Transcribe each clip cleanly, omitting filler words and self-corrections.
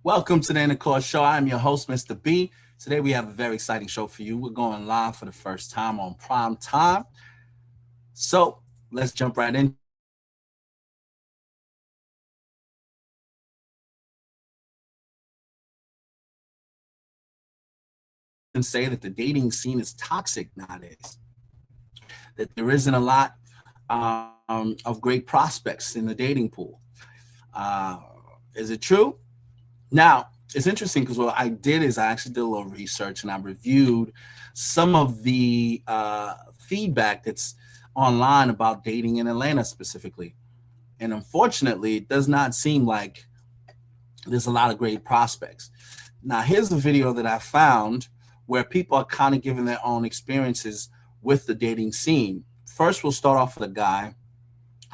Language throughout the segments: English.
Welcome to the Intercourse Show. I'm your host, Mr. B. Today we have a very exciting show for you. We're going live for the first time on prime time. So let's jump right in. And say that the dating scene is toxic nowadays. That there isn't a lot of great prospects in the dating pool. Is it true? Now, it's interesting because what I did is I actually did a little research and I reviewed some of the feedback that's online about dating in Atlanta specifically. And unfortunately, it does not seem like there's a lot of great prospects. Now, here's a video that I found where people are kind of giving their own experiences with the dating scene. First, we'll start off with a guy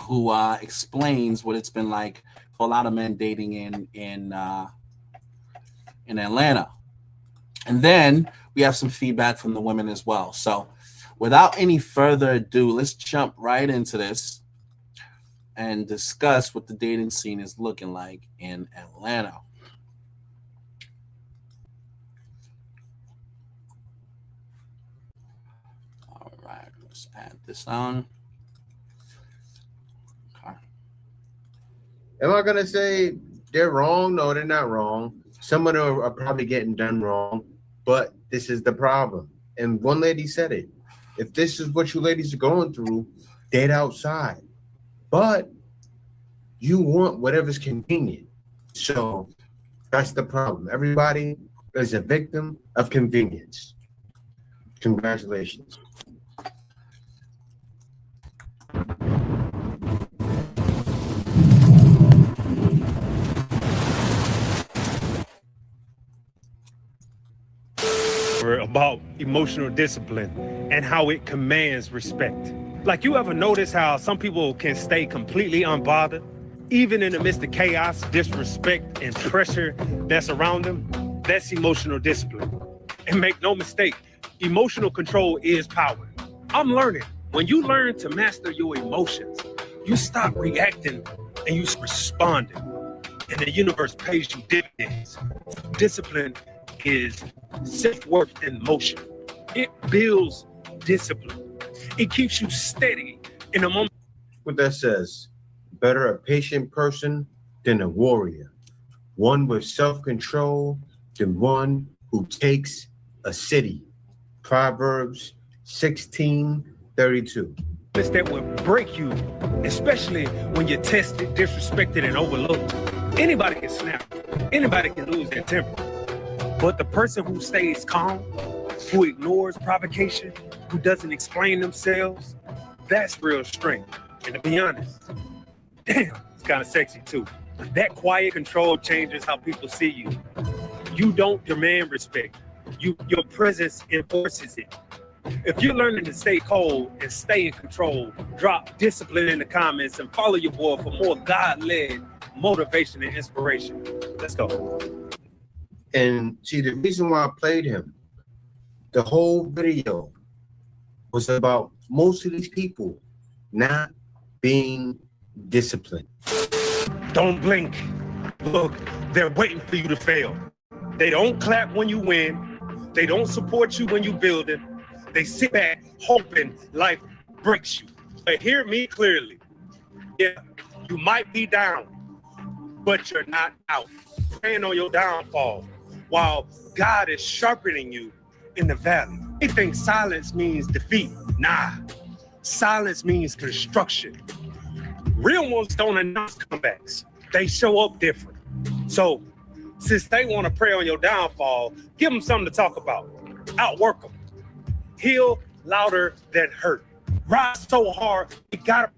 who explains what it's been like for a lot of men dating in Atlanta. And then we have some feedback from the women as well. So without any further ado, let's jump right into this and discuss what the dating scene is looking like in Atlanta. All right, let's add this on. Okay. Am I going to say they're wrong? No, they're not wrong. Some of them are probably getting done wrong, but this is the problem. And one lady said it. If this is what you ladies are going through, date outside. But you want whatever's convenient. So that's the problem. Everybody is a victim of convenience. Congratulations. About emotional discipline and how it commands respect. Like, you ever notice how some people can stay completely unbothered, even in the midst of chaos, disrespect, and pressure that's around them? That's emotional discipline. And make no mistake, emotional control is power. I'm learning. When you learn to master your emotions, you stop reacting and you responding. And the universe pays you dividends. Discipline is self-worth in motion. It builds discipline. It keeps you steady in a moment. What that says, better a patient person than a warrior. One with self-control than one who takes a city. Proverbs 16:32. That will break you, especially when you're tested, disrespected, and overlooked. Anybody can snap. Anybody can lose their temper. But the person who stays calm, who ignores provocation, who doesn't explain themselves, that's real strength. And to be honest, damn, it's kind of sexy too. That quiet control changes how people see you. You don't demand respect. Your presence enforces it. If you're learning to stay cold and stay in control, drop discipline in the comments and follow your boy for more God-led motivation and inspiration. Let's go. And see, the reason why I played him, the whole video was about most of these people not being disciplined. Don't blink. Look, they're waiting for you to fail. They don't clap when you win. They don't support you when you build it. They sit back hoping life breaks you. But hear me clearly. Yeah, you might be down, but you're not out. Praying on your downfall while God is sharpening you in the valley. They think silence means defeat. Nah, silence means construction. Real ones don't announce comebacks. They show up different. So since they want to pray on your downfall, give them something to talk about. Outwork them. Heal louder than hurt. Rise so hard, you gotta.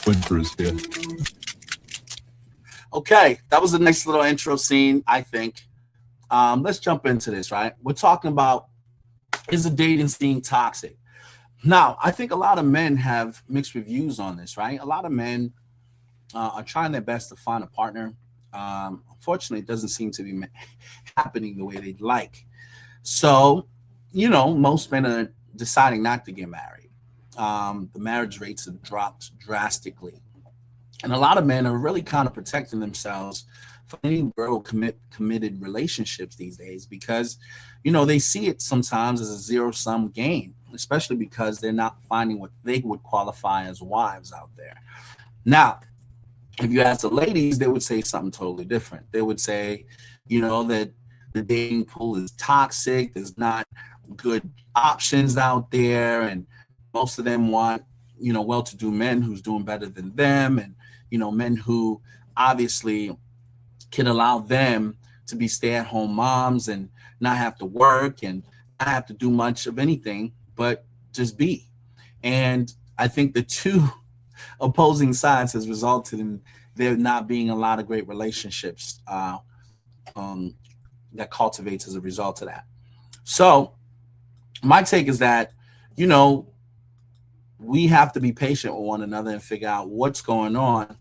Winters here. Okay, that was a nice little intro scene, I think. Let's jump into this, right? We're talking about, is the dating scene toxic? Now, I think a lot of men have mixed reviews on this, right? A lot of men are trying their best to find a partner. Unfortunately, it doesn't seem to be happening the way they'd like. So, most men are deciding not to get married. The marriage rates have dropped drastically. And a lot of men are really kind of protecting themselves from any real committed relationships these days because, they see it sometimes as a zero sum game, especially because they're not finding what they would qualify as wives out there. Now, if you ask the ladies, they would say something totally different. They would say, that the dating pool is toxic. There's not good options out there. And most of them want, well-to-do men who's doing better than them. And, men who obviously can allow them to be stay-at-home moms and not have to work and not have to do much of anything, but just be. And I think the two opposing sides has resulted in there not being a lot of great relationships um, that cultivates as a result of that. So my take is that, we have to be patient with one another and figure out what's going on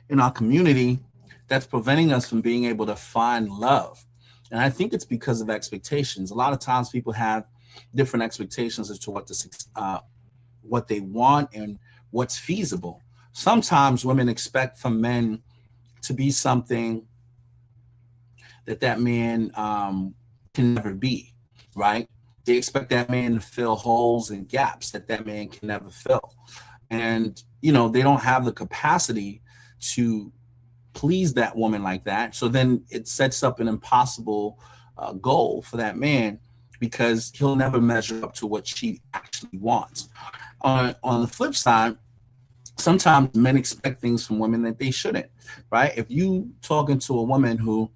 in our community that's preventing us from being able to find love. And I think it's because of expectations. A lot of times people have different expectations as to what they want and what's feasible. Sometimes women expect from men to be something that man can never be, right? They expect that man to fill holes and gaps that man can never fill. And, they don't have the capacity to please that woman like that. So then it sets up an impossible goal for that man because he'll never measure up to what she actually wants. On the flip side, sometimes men expect things from women that they shouldn't, right? If you talking to a woman who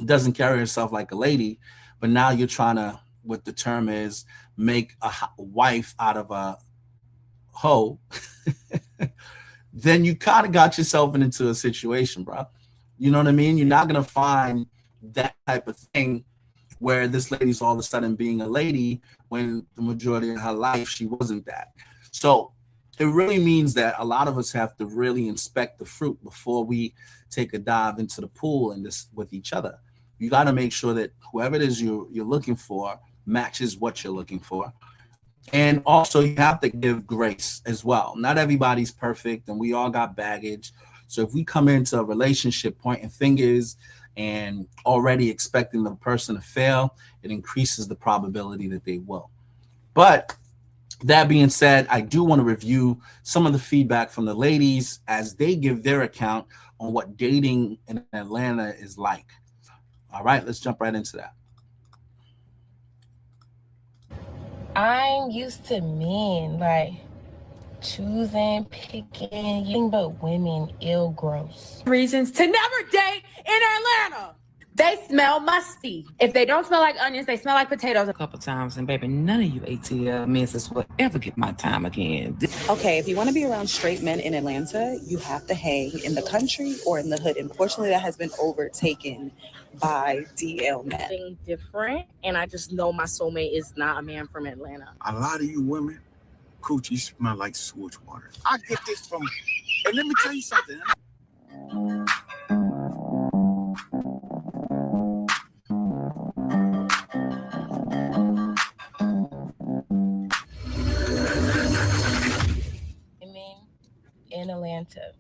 doesn't carry herself like a lady, but now you're trying to, what the term is, make a wife out of a hoe, then you kind of got yourself into a situation, bro. You know what I mean? You're not going to find that type of thing where this lady's all of a sudden being a lady when the majority of her life she wasn't that. So it really means that a lot of us have to really inspect the fruit before we take a dive into the pool and this with each other. You got to make sure that whoever it is you're looking for matches what you're looking for. And also you have to give grace as well. Not everybody's perfect and we all got baggage. So if we come into a relationship pointing fingers and already expecting the person to fail, it increases the probability that they will. But that being said, I do want to review some of the feedback from the ladies as they give their account on what dating in Atlanta is like. All right, let's jump right into that. I'm used to men like choosing, picking, but women ill gross. Reasons to never date in Atlanta. They smell musty. If they don't smell like onions, they smell like potatoes. A couple times, and baby, none of you ATL misses will ever get my time again. Okay, if you want to be around straight men in Atlanta, you have to hang in the country or in the hood. Unfortunately, that has been overtaken by DL men. Something different, and I just know my soulmate is not a man from Atlanta. A lot of you women, coochie smell like sewage water. I get this from, and let me tell you something. In Atlanta,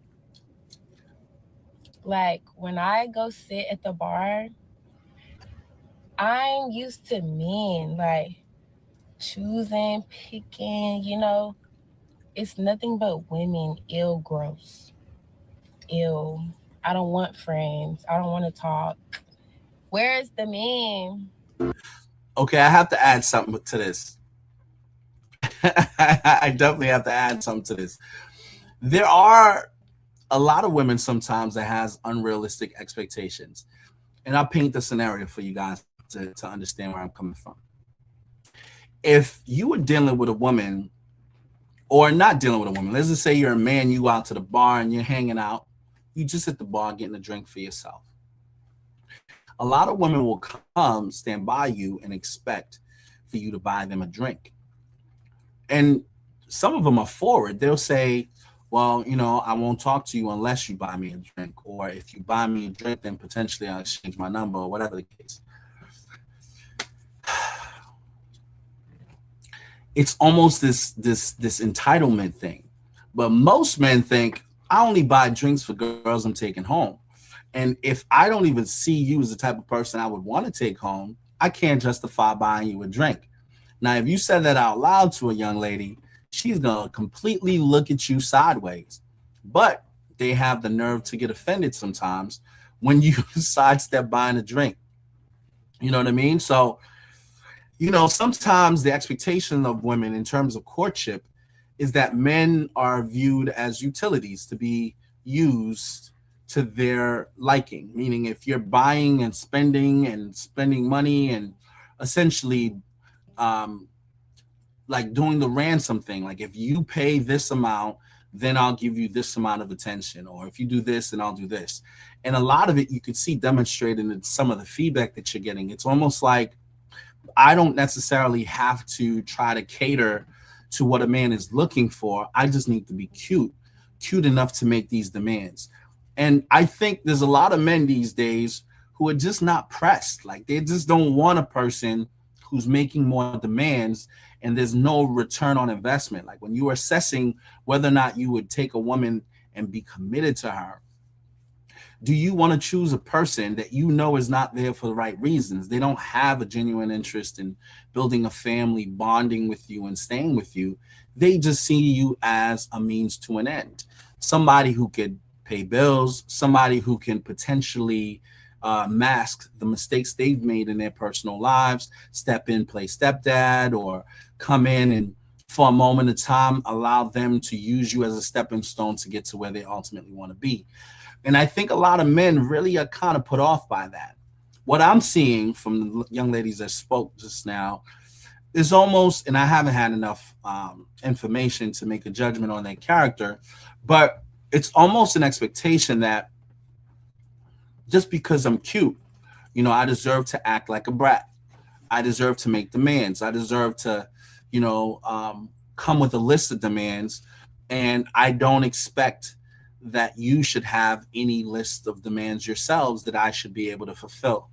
like when I go sit at the bar, I'm used to men like choosing, picking, it's nothing but women ill gross. Ill. I don't want friends. I don't want to talk. Where's the men? Okay, I have to add something to this. I definitely have to add something to this. There are a lot of women sometimes that has unrealistic expectations. And I'll paint the scenario for you guys to understand where I'm coming from. If you were dealing with a woman, or not dealing with a woman, let's just say you're a man, you go out to the bar and you're hanging out, you just at the bar getting a drink for yourself. A lot of women will come, stand by you and expect for you to buy them a drink. And some of them are forward. They'll say, well, I won't talk to you unless you buy me a drink, or if you buy me a drink, then potentially I'll exchange my number, or whatever the case. It's almost this entitlement thing. But most men think, I only buy drinks for girls I'm taking home. And if I don't even see you as the type of person I would want to take home, I can't justify buying you a drink. Now, if you said that out loud to a young lady, she's going to completely look at you sideways. But they have the nerve to get offended sometimes when you sidestep buying a drink. You know what I mean? So, sometimes the expectation of women in terms of courtship is that men are viewed as utilities to be used to their liking. Meaning, if you're buying and spending money and essentially like doing the ransom thing, like if you pay this amount, then I'll give you this amount of attention, or if you do this, then I'll do this. And a lot of it you could see demonstrated in some of the feedback that you're getting. It's almost like I don't necessarily have to try to cater to what a man is looking for. I just need to be cute enough to make these demands. And I think there's a lot of men these days who are just not pressed. Like they just don't want a person who's making more demands and there's no return on investment. Like when you are assessing whether or not you would take a woman and be committed to her, do you want to choose a person that you know is not there for the right reasons? They don't have a genuine interest in building a family, bonding with you and staying with you. They just see you as a means to an end. Somebody who could pay bills, somebody who can potentially mask the mistakes they've made in their personal lives, step in, play stepdad, or come in and for a moment of time, allow them to use you as a stepping stone to get to where they ultimately want to be. And I think a lot of men really are kind of put off by that. What I'm seeing from the young ladies that spoke just now is almost, and I haven't had enough information to make a judgment on their character, but it's almost an expectation that just because I'm cute, I deserve to act like a brat. I deserve to make demands. I deserve to, come with a list of demands. And I don't expect that you should have any list of demands yourselves that I should be able to fulfill.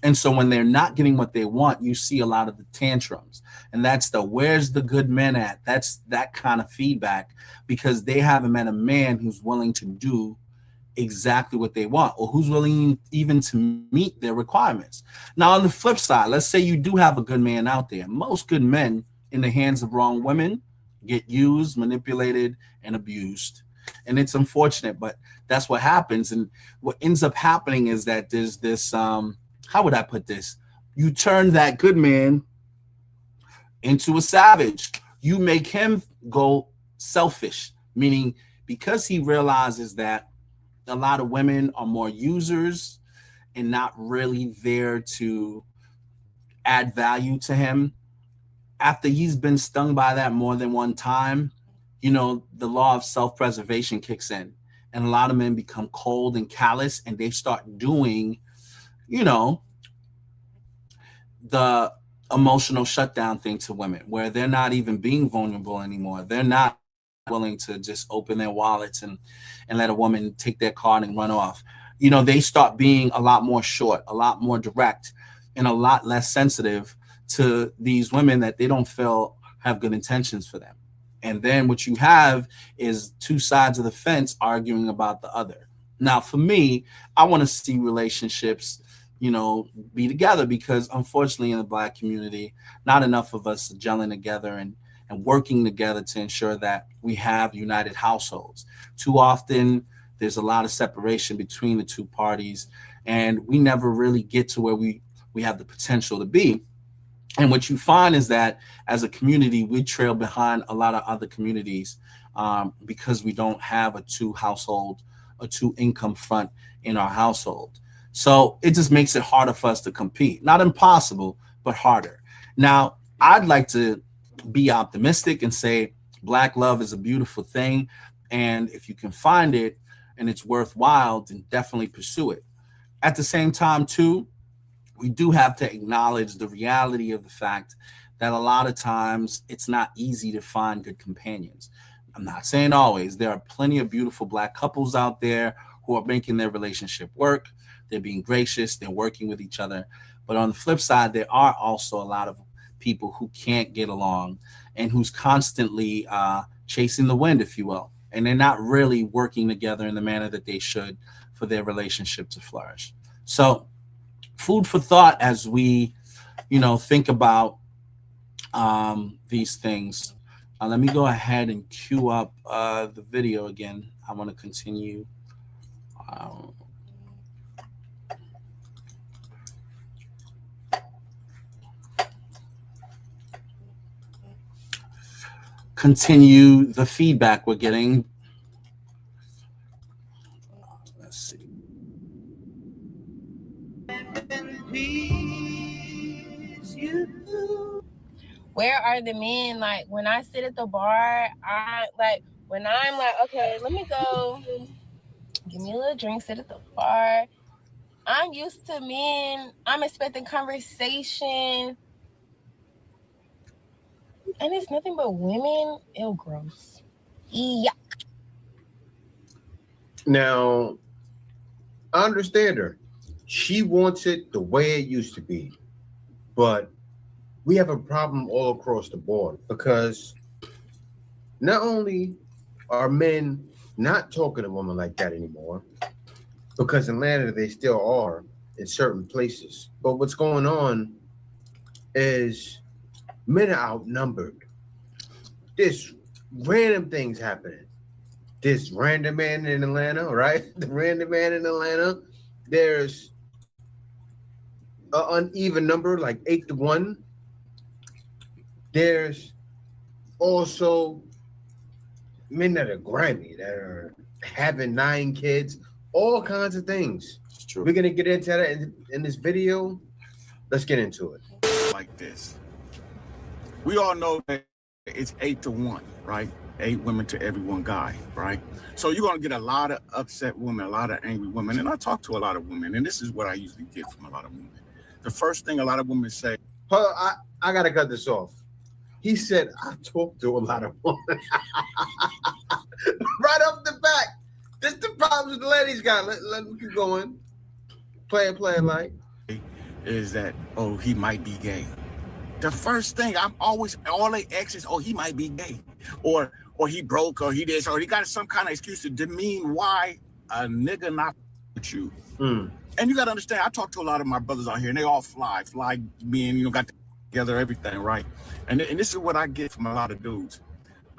And so when they're not getting what they want, you see a lot of the tantrums. And that's the where's the good men at? That's that kind of feedback because they haven't met a man who's willing to do exactly what they want or who's willing even to meet their requirements. Now, on the flip side, let's say you do have a good man out there. Most good men in the hands of wrong women get used, manipulated, and abused. And it's unfortunate, but that's what happens. And what ends up happening is that there's this, how would I put this? You turn that good man into a savage. You make him go selfish, meaning because he realizes that a lot of women are more users and not really there to add value to him. After he's been stung by that more than one time, the law of self-preservation kicks in and a lot of men become cold and callous and they start doing, the emotional shutdown thing to women where they're not even being vulnerable anymore. They're not willing to just open their wallets and let a woman take their card and run off. They start being a lot more short, a lot more direct, and a lot less sensitive to these women that they don't feel have good intentions for them. And then what you have is two sides of the fence arguing about the other. Now, for me, I want to see relationships, be together because unfortunately in the Black community, not enough of us are gelling together and working together to ensure that we have united households. Too often, there's a lot of separation between the two parties, and we never really get to where we have the potential to be. And what you find is that as a community, we trail behind a lot of other communities because we don't have a two income front in our household. So it just makes it harder for us to compete. Not impossible, but harder. Now, I'd like to be optimistic and say Black love is a beautiful thing. And if you can find it and it's worthwhile, then definitely pursue it. At the same time, too, we do have to acknowledge the reality of the fact that a lot of times it's not easy to find good companions. I'm not saying always. There are plenty of beautiful Black couples out there who are making their relationship work. They're being gracious. They're working with each other. But on the flip side, there are also a lot of people who can't get along and who's constantly chasing the wind, if you will. And they're not really working together in the manner that they should for their relationship to flourish. So food for thought as we, think about these things. Let me go ahead and cue up the video again. I want to continue. Continue the feedback we're getting. Let's see. Where are the men? Like when I sit at the bar, when I'm like, okay, let me go give me a little drink, sit at the bar. I'm used to men. I'm expecting conversation. And it's nothing but women. Ew, gross. Yeah. Now, I understand her. She wants it the way it used to be. But we have a problem all across the board because not only are men not talking to women like that anymore, because in Atlanta they still are in certain places. But what's going on is men are outnumbered. There's random things happening. This random man in Atlanta, right? The random man in Atlanta. There's an uneven number, like 8-1. There's also men that are grimy, that are having 9 kids, all kinds of things. It's true. We're gonna get into that in this video. Let's get into it. Like this. We all know that it's 8-1, right? 8 women to every 1 guy, right? So you're gonna get a lot of upset women, a lot of angry women. And I talk to a lot of women, and this is what I usually get from a lot of women. The first thing a lot of women say, I gotta cut this off. He said, I talked to a lot of women. Right off the back. This the problems the ladies got. Let me keep going. Play it like. is that, oh, he might be gay. The first thing I'm always, all they ask is, oh, he might be gay. Or he broke, or he this, or he got some kind of excuse to demean why a nigga not with you. And you got to understand, I talk to a lot of my brothers out here, and they all fly being, got together, everything, right? And this is what I get from a lot of dudes.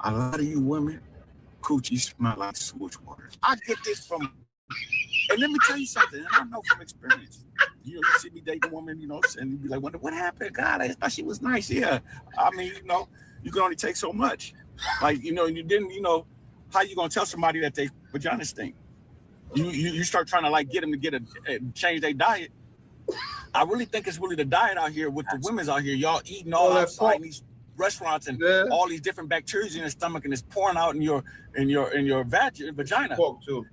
A lot of you women, coochie smell like sewage water. I get this from, and let me tell you something, and I know from experience. You see me date a woman, and you be like, what happened? God, I thought she was nice. Yeah. I mean, you can only take so much. Like, and you didn't, how you going to tell somebody that they vagina stink? You start trying to get them to change their diet. I really think it's really the diet out here with the women's out here. Y'all eating all outside in these restaurants and all these different bacteria in your stomach, and it's pouring out in your vagina.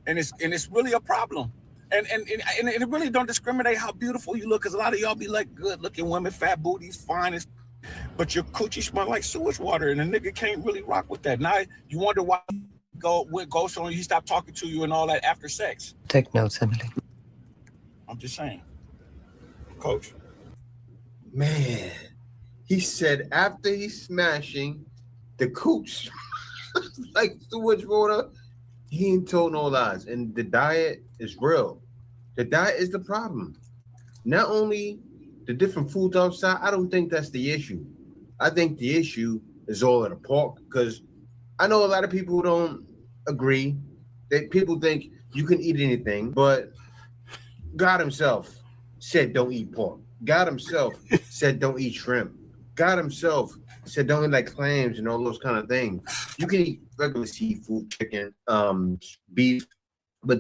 And it's really a problem. And it really don't discriminate how beautiful you look, because a lot of y'all be like good looking women, fat booties, fine as, but your coochie smell like sewage water, and a nigga can't really rock with that. Now you wonder why go so he stopped talking to you and all that after sex. Take notes, Emily. I'm just saying, Coach. Man, he said after he's smashing the cooch like sewage water, he ain't told no lies. And the diet is real. The diet is the problem. Not only the different foods outside, I don't think that's the issue. I think the issue is all at the pork, because I know a lot of people who don't agree. That people think you can eat anything, but God himself said don't eat pork. God himself said don't eat shrimp. God himself said don't eat like clams and all those kind of things. You can eat regular seafood, chicken, beef, but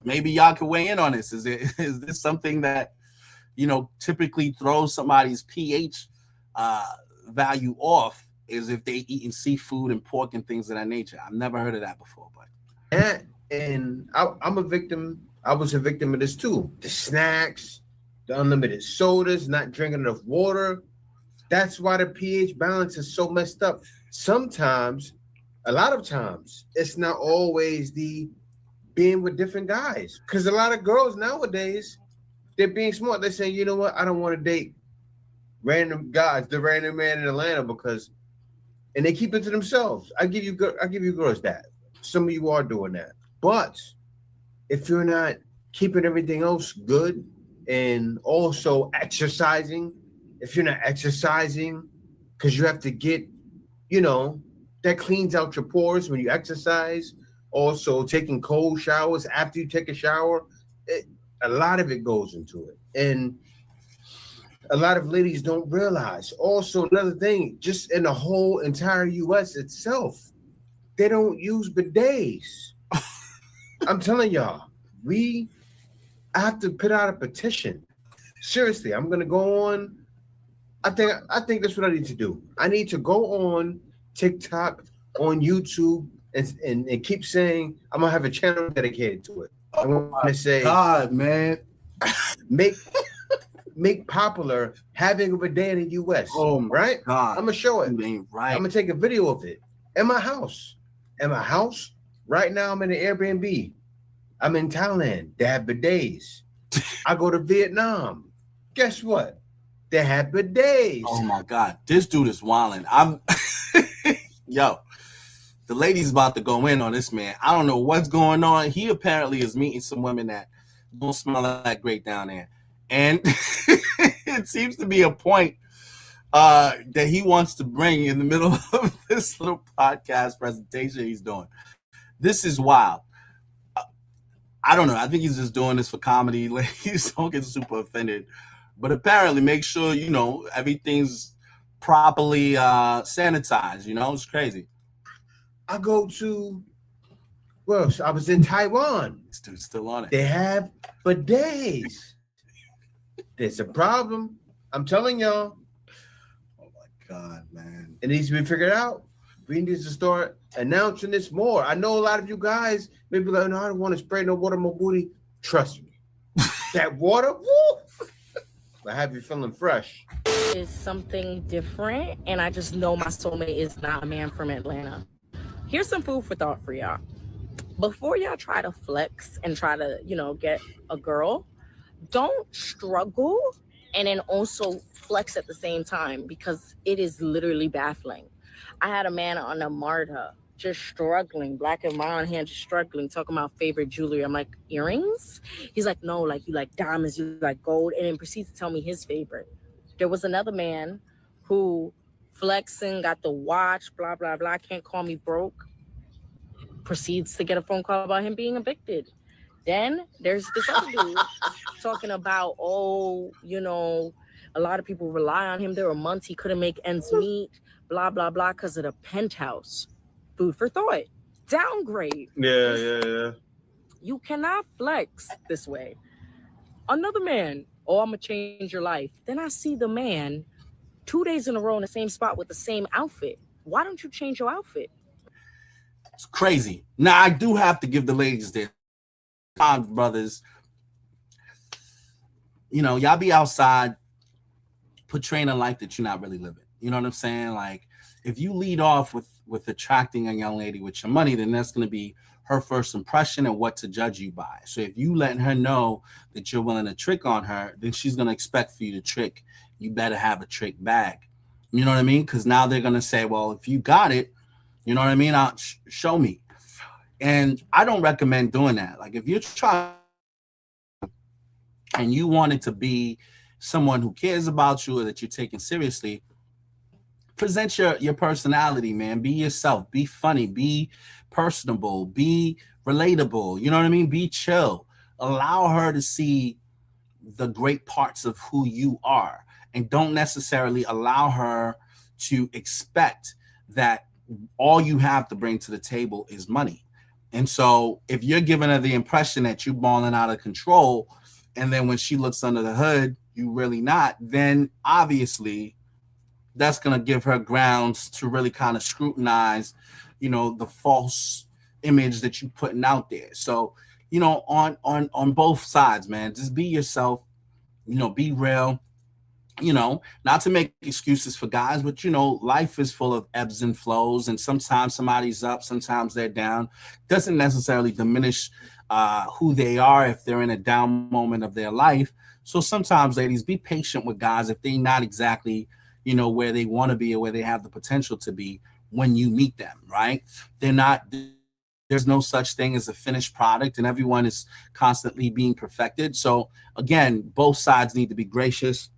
maybe y'all can weigh in on this. Is this something that, you know, typically throws somebody's pH value off, is if they eating seafood and pork and things of that nature? I've never heard of that before, but I'm a victim. I was a victim of this too. The snacks, the unlimited sodas, not drinking enough water. That's why the pH balance is so messed up. Sometimes, a lot of times, it's not always the being with different guys. Because a lot of girls nowadays, they're being smart. They're saying, you know what, I don't want to date random guys, the random man in Atlanta, because, and they keep it to themselves. I give you girls that. Some of you are doing that. But if you're not keeping everything else good and also exercising, if you're not exercising, because you have to get, you know, that cleans out your pores when you exercise. Also taking cold showers after you take a shower, a lot of it goes into it. And a lot of ladies don't realize. Also, another thing, just in the whole entire US itself, they don't use bidets. I'm telling y'all, I have to put out a petition. Seriously, I'm gonna go on. I think that's what I need to do. I need to go on TikTok, on YouTube, and keep saying I'm gonna have a channel dedicated to it. I'm gonna say, God, man, make popular having a bidet in the US. Oh my right? God, I'm gonna show it. You ain't right. I'm gonna take a video of it in my house. Right now, I'm in an Airbnb. I'm in Thailand. They have bidets. I go to Vietnam. Guess what? They have bidets. Oh my God, this dude is wilding. Yo, the lady's about to go in on this man. I don't know what's going on. He apparently is meeting some women that don't smell that great down there. And it seems to be a point that he wants to bring in the middle of this little podcast presentation he's doing. This is wild. I don't know. I think he's just doing this for comedy. Ladies don't get super offended. But apparently make sure, you know, everything's properly sanitized. You know, it's crazy. I go to, well, I was in Taiwan. This dude's still on it. They have bidets. There's a problem. I'm telling y'all. Oh my God, man. It needs to be figured out. We need to start announcing this more. I know a lot of you guys may be like, no, I don't want to spray no water on my booty. Trust me. That water, woo! I have you feeling fresh. Is something different, and I just know my soulmate is not a man from Atlanta. Here's some food for thought for y'all. Before y'all try to flex and try to, you know, get a girl, don't struggle and then also flex at the same time, because it is literally baffling. I had a man on a MARTA just struggling, black and brown hand, just struggling, talking about favorite jewelry. I'm like, earrings? He's like, no, like you like diamonds, you like gold, and then proceeds to tell me his favorite. There was another man who flexing, got the watch, blah, blah, blah, can't call me broke, proceeds to get a phone call about him being evicted. Then there's this other dude talking about, oh, you know, a lot of people rely on him. There were months he couldn't make ends meet, blah, blah, blah, because of the penthouse. Food for thought. Downgrade. Yeah. You cannot flex this way. Another man, oh, I'm going to change your life. Then I see the man 2 days in a row in the same spot with the same outfit. Why don't you change your outfit? It's crazy. Now, I do have to give the ladies their time, brothers. You know, y'all be outside portraying a life that you're not really living. You know what I'm saying? Like, if you lead off with attracting a young lady with your money, then that's going to be her first impression and what to judge you by. So if you letting her know that you're willing to trick on her, then she's going to expect for you to trick. You better have a trick bag. You know what I mean? Because now they're going to say, well, if you got it, you know what I mean? Show me. And I don't recommend doing that. Like, if you're trying and you want it to be someone who cares about you or that you're taking seriously, present your personality, man. Be yourself. Be funny. Be personable. Be relatable. You know what I mean? Be chill. Allow her to see the great parts of who you are, and don't necessarily allow her to expect that all you have to bring to the table is money. And so if you're giving her the impression that you're balling out of control, and then when she looks under the hood, you really not, then obviously that's going to give her grounds to really kind of scrutinize, the false image that you're putting out there. So, on both sides, man, just be yourself, be real, not to make excuses for guys, but life is full of ebbs and flows, and sometimes somebody's up, sometimes they're down. Doesn't necessarily diminish who they are if they're in a down moment of their life. So sometimes, ladies, be patient with guys if they're not exactly, where they want to be or where they have the potential to be when you meet them, right? They're not. There's no such thing as a finished product, and everyone is constantly being perfected. So again, both sides need to be gracious,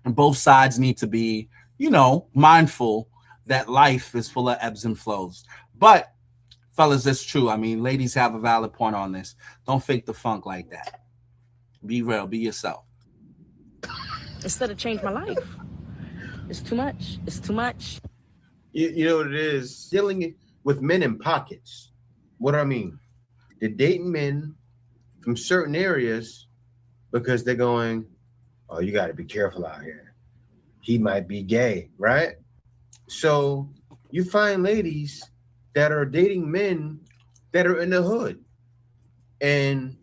and both sides need to be, mindful that life is full of ebbs and flows. But fellas, that's true. I mean, ladies have a valid point on this. Don't fake the funk like that. Be real, be yourself. Instead of change my life. It's too much. It's too much. You know what it is? Dealing with men in pockets. What do I mean? They're dating men from certain areas because they're going, oh, you got to be careful out here. He might be gay, right? So you find ladies that are dating men that are in the hood. And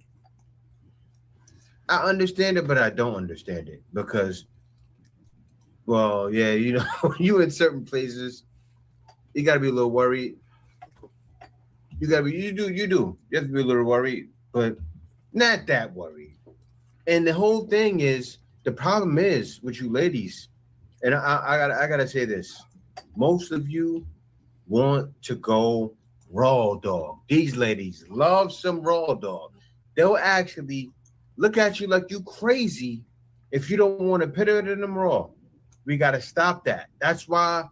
I understand it, but I don't understand it because, well, yeah, you in certain places, you got to be a little worried. You have to be a little worried, but not that worried. And the whole thing is, the problem is with you ladies, and I gotta say this: most of you want to go raw dog. These ladies love some raw dog. They'll actually look at you like you crazy if you don't want to put it in them raw. We gotta stop that. That's why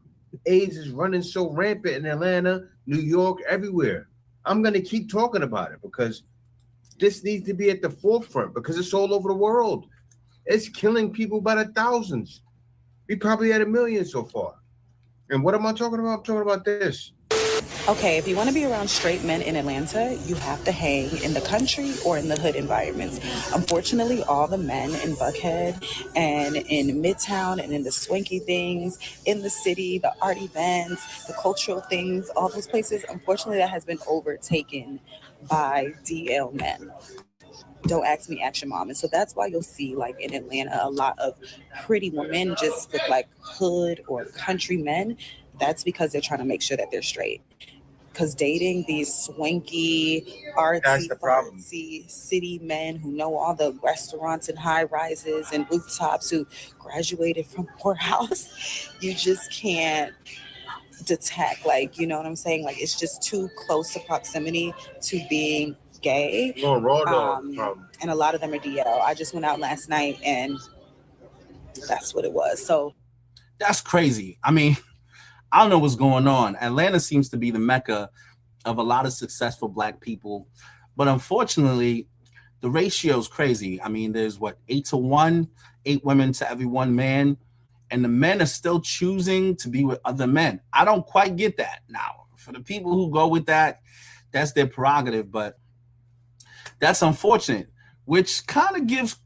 AIDS is running so rampant in Atlanta, New York, everywhere. I'm gonna keep talking about it because this needs to be at the forefront because it's all over the world. It's killing people by the thousands. We probably had 1 million so far. And what am I talking about? I'm talking about this. Okay, if you want to be around straight men in Atlanta, you have to hang in the country or in the hood environments. Unfortunately, all the men in Buckhead and in Midtown and in the swanky things, in the city, the art events, the cultural things, all those places, unfortunately, that has been overtaken by DL men. Don't ask me, ask your mom. And so that's why you'll see, like in Atlanta, a lot of pretty women just look like hood or country men. That's because they're trying to make sure that they're straight. Because dating these swanky, artsy city men who know all the restaurants and high rises and rooftops, who graduated from Morehouse, you just can't detect. Like, you know what I'm saying? Like, it's just too close to proximity to being gay. And a lot of them are DL. I just went out last night and that's what it was. So that's crazy. I mean, I don't know what's going on. Atlanta seems to be the mecca of a lot of successful Black people, but unfortunately, the ratio is crazy. I mean, there's 8-to-1, 8 women to every 1 man, and the men are still choosing to be with other men. I don't quite get that. Now, for the people who go with that, that's their prerogative, but that's unfortunate, which kind of gives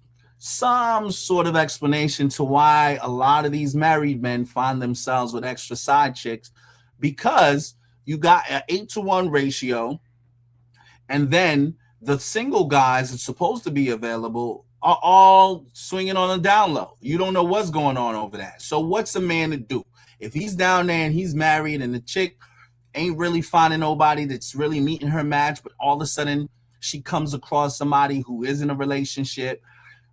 some sort of explanation to why a lot of these married men find themselves with extra side chicks, because you got an 8-to-1 ratio, and then the single guys that's supposed to be available are all swinging on a down low. You don't know what's going on over that. So what's a man to do? If he's down there and he's married and the chick ain't really finding nobody that's really meeting her match, but all of a sudden she comes across somebody who is in a relationship,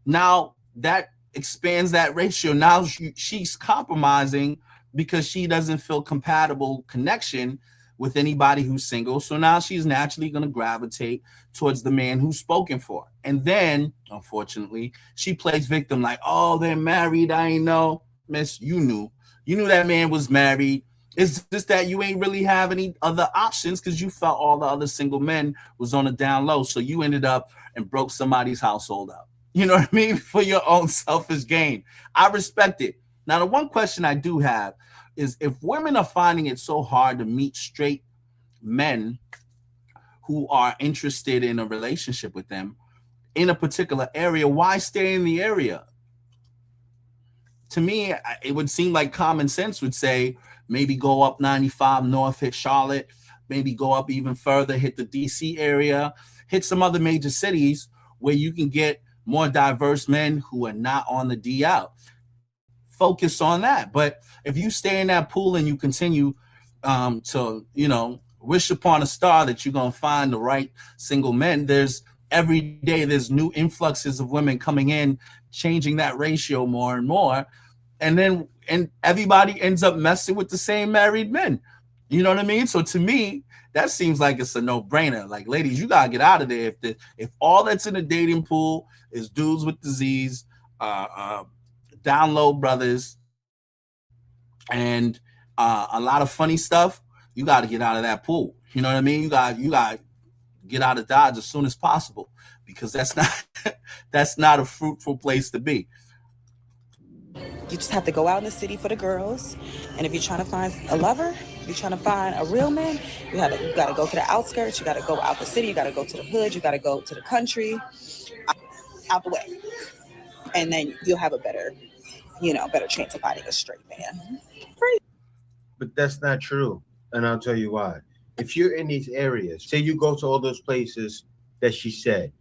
now that expands that ratio. Now she's compromising because she doesn't feel compatible connection with anybody who's single. So now she's naturally going to gravitate towards the man who's spoken for. And then, unfortunately, she plays victim like, oh, they're married. I ain't know. Miss, you knew that man was married. It's just that you ain't really have any other options because you felt all the other single men was on a down low. So you ended up and broke somebody's household up. You know what I mean? For your own selfish gain. I respect it. Now, the one question I do have is, if women are finding it so hard to meet straight men who are interested in a relationship with them in a particular area, why stay in the area? To me, it would seem like common sense would say maybe go up 95 north, hit Charlotte, maybe go up even further, hit the DC area, hit some other major cities where you can get more diverse men who are not on the DL. Focus on that. But if you stay in that pool and you continue to, wish upon a star that you're going to find the right single men, every day there's new influxes of women coming in, changing that ratio more and more. And everybody ends up messing with the same married men. You know what I mean? So to me, that seems like it's a no-brainer. Like, ladies, you gotta get out of there. If all that's in the dating pool is dudes with disease, down low brothers, and a lot of funny stuff, you got to get out of that pool. You know what I mean? You got to get out of Dodge as soon as possible, because that's not a fruitful place to be. You just have to go out in the city for the girls. And if you're trying to find a lover, you're trying to find a real man, you got to go to the outskirts. You got to go out the city. You got to go to the hood. You got to go to the country, out the way. And then you'll have a better chance of finding a straight man. But that's not true. And I'll tell you why. If you're in these areas, say you go to all those places that she said,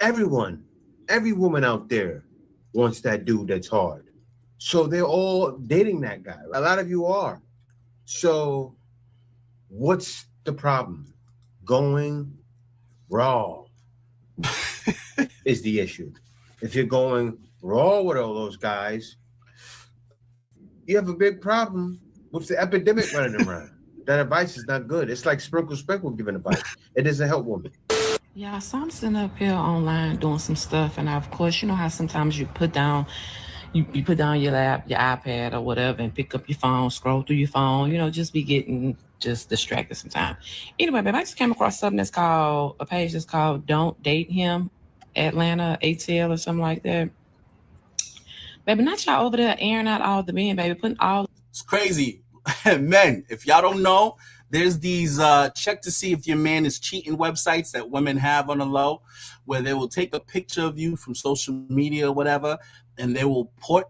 every woman out there wants that dude that's hard. So they're all dating that guy. A lot of you are. So what's the problem? Going raw is the issue. If you're going raw with all those guys, you have a big problem with the epidemic running around. That advice is not good. It's like Sprinkle giving advice. It doesn't help women. Yeah, so I'm sitting up here online doing some stuff, and of course, you know how sometimes you put down your lap, your iPad or whatever, and pick up your phone, scroll through your phone, just be getting just distracted sometimes. Anyway, babe, I just came across something a page that's called Don't Date Him, Atlanta, ATL or something like that. Baby, not y'all over there airing out all the men, baby, putting all... It's crazy. Men, if y'all don't know, there's these check to see if your man is cheating websites that women have on the low, where they will take a picture of you from social media or whatever, and they will put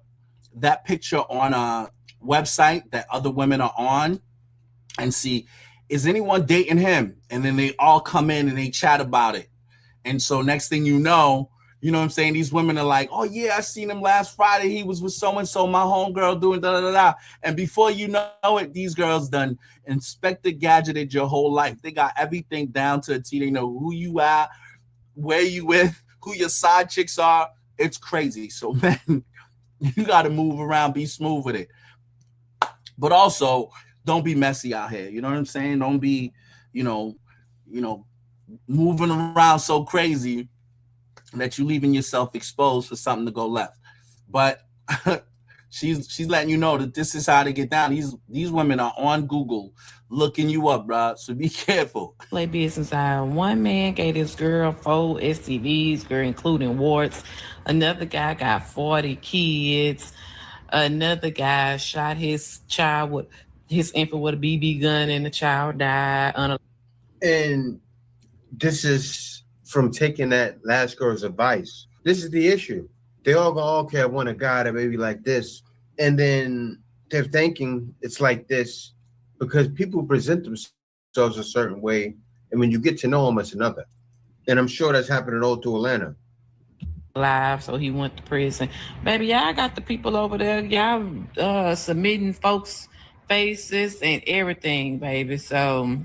that picture on a website that other women are on and see, is anyone dating him? And then they all come in and they chat about it. And so next thing you know what I'm saying? These women are like, oh yeah, I seen him last Friday. He was with so-and-so, my homegirl doing da-da-da-da. And before you know it, these girls done Inspector Gadgeted your whole life. They got everything down to a T. They know who you are, where you with, who your side chicks are. It's crazy. So man, you got to move around, be smooth with it. But also, don't be messy out here. You know what I'm saying? Don't be, moving around so crazy that you leaving yourself exposed for something to go left. But she's letting you know that this is how to get down. These women are on Google looking you up, bro. So be careful. Play business out. One man gave this girl 4 STDs, girl, including warts. Another guy got 40 kids. Another guy shot his infant with a BB gun, and the child died. And this is from taking that last girl's advice. This is the issue. They all go, okay, I want a guy that maybe like this. And then they're thinking it's like this because people present themselves a certain way. And when you get to know them, it's another. And I'm sure that's happening all through Atlanta. Live, so he went to prison. Baby, y'all got the people over there. Y'all submitting folks' faces and everything, baby. So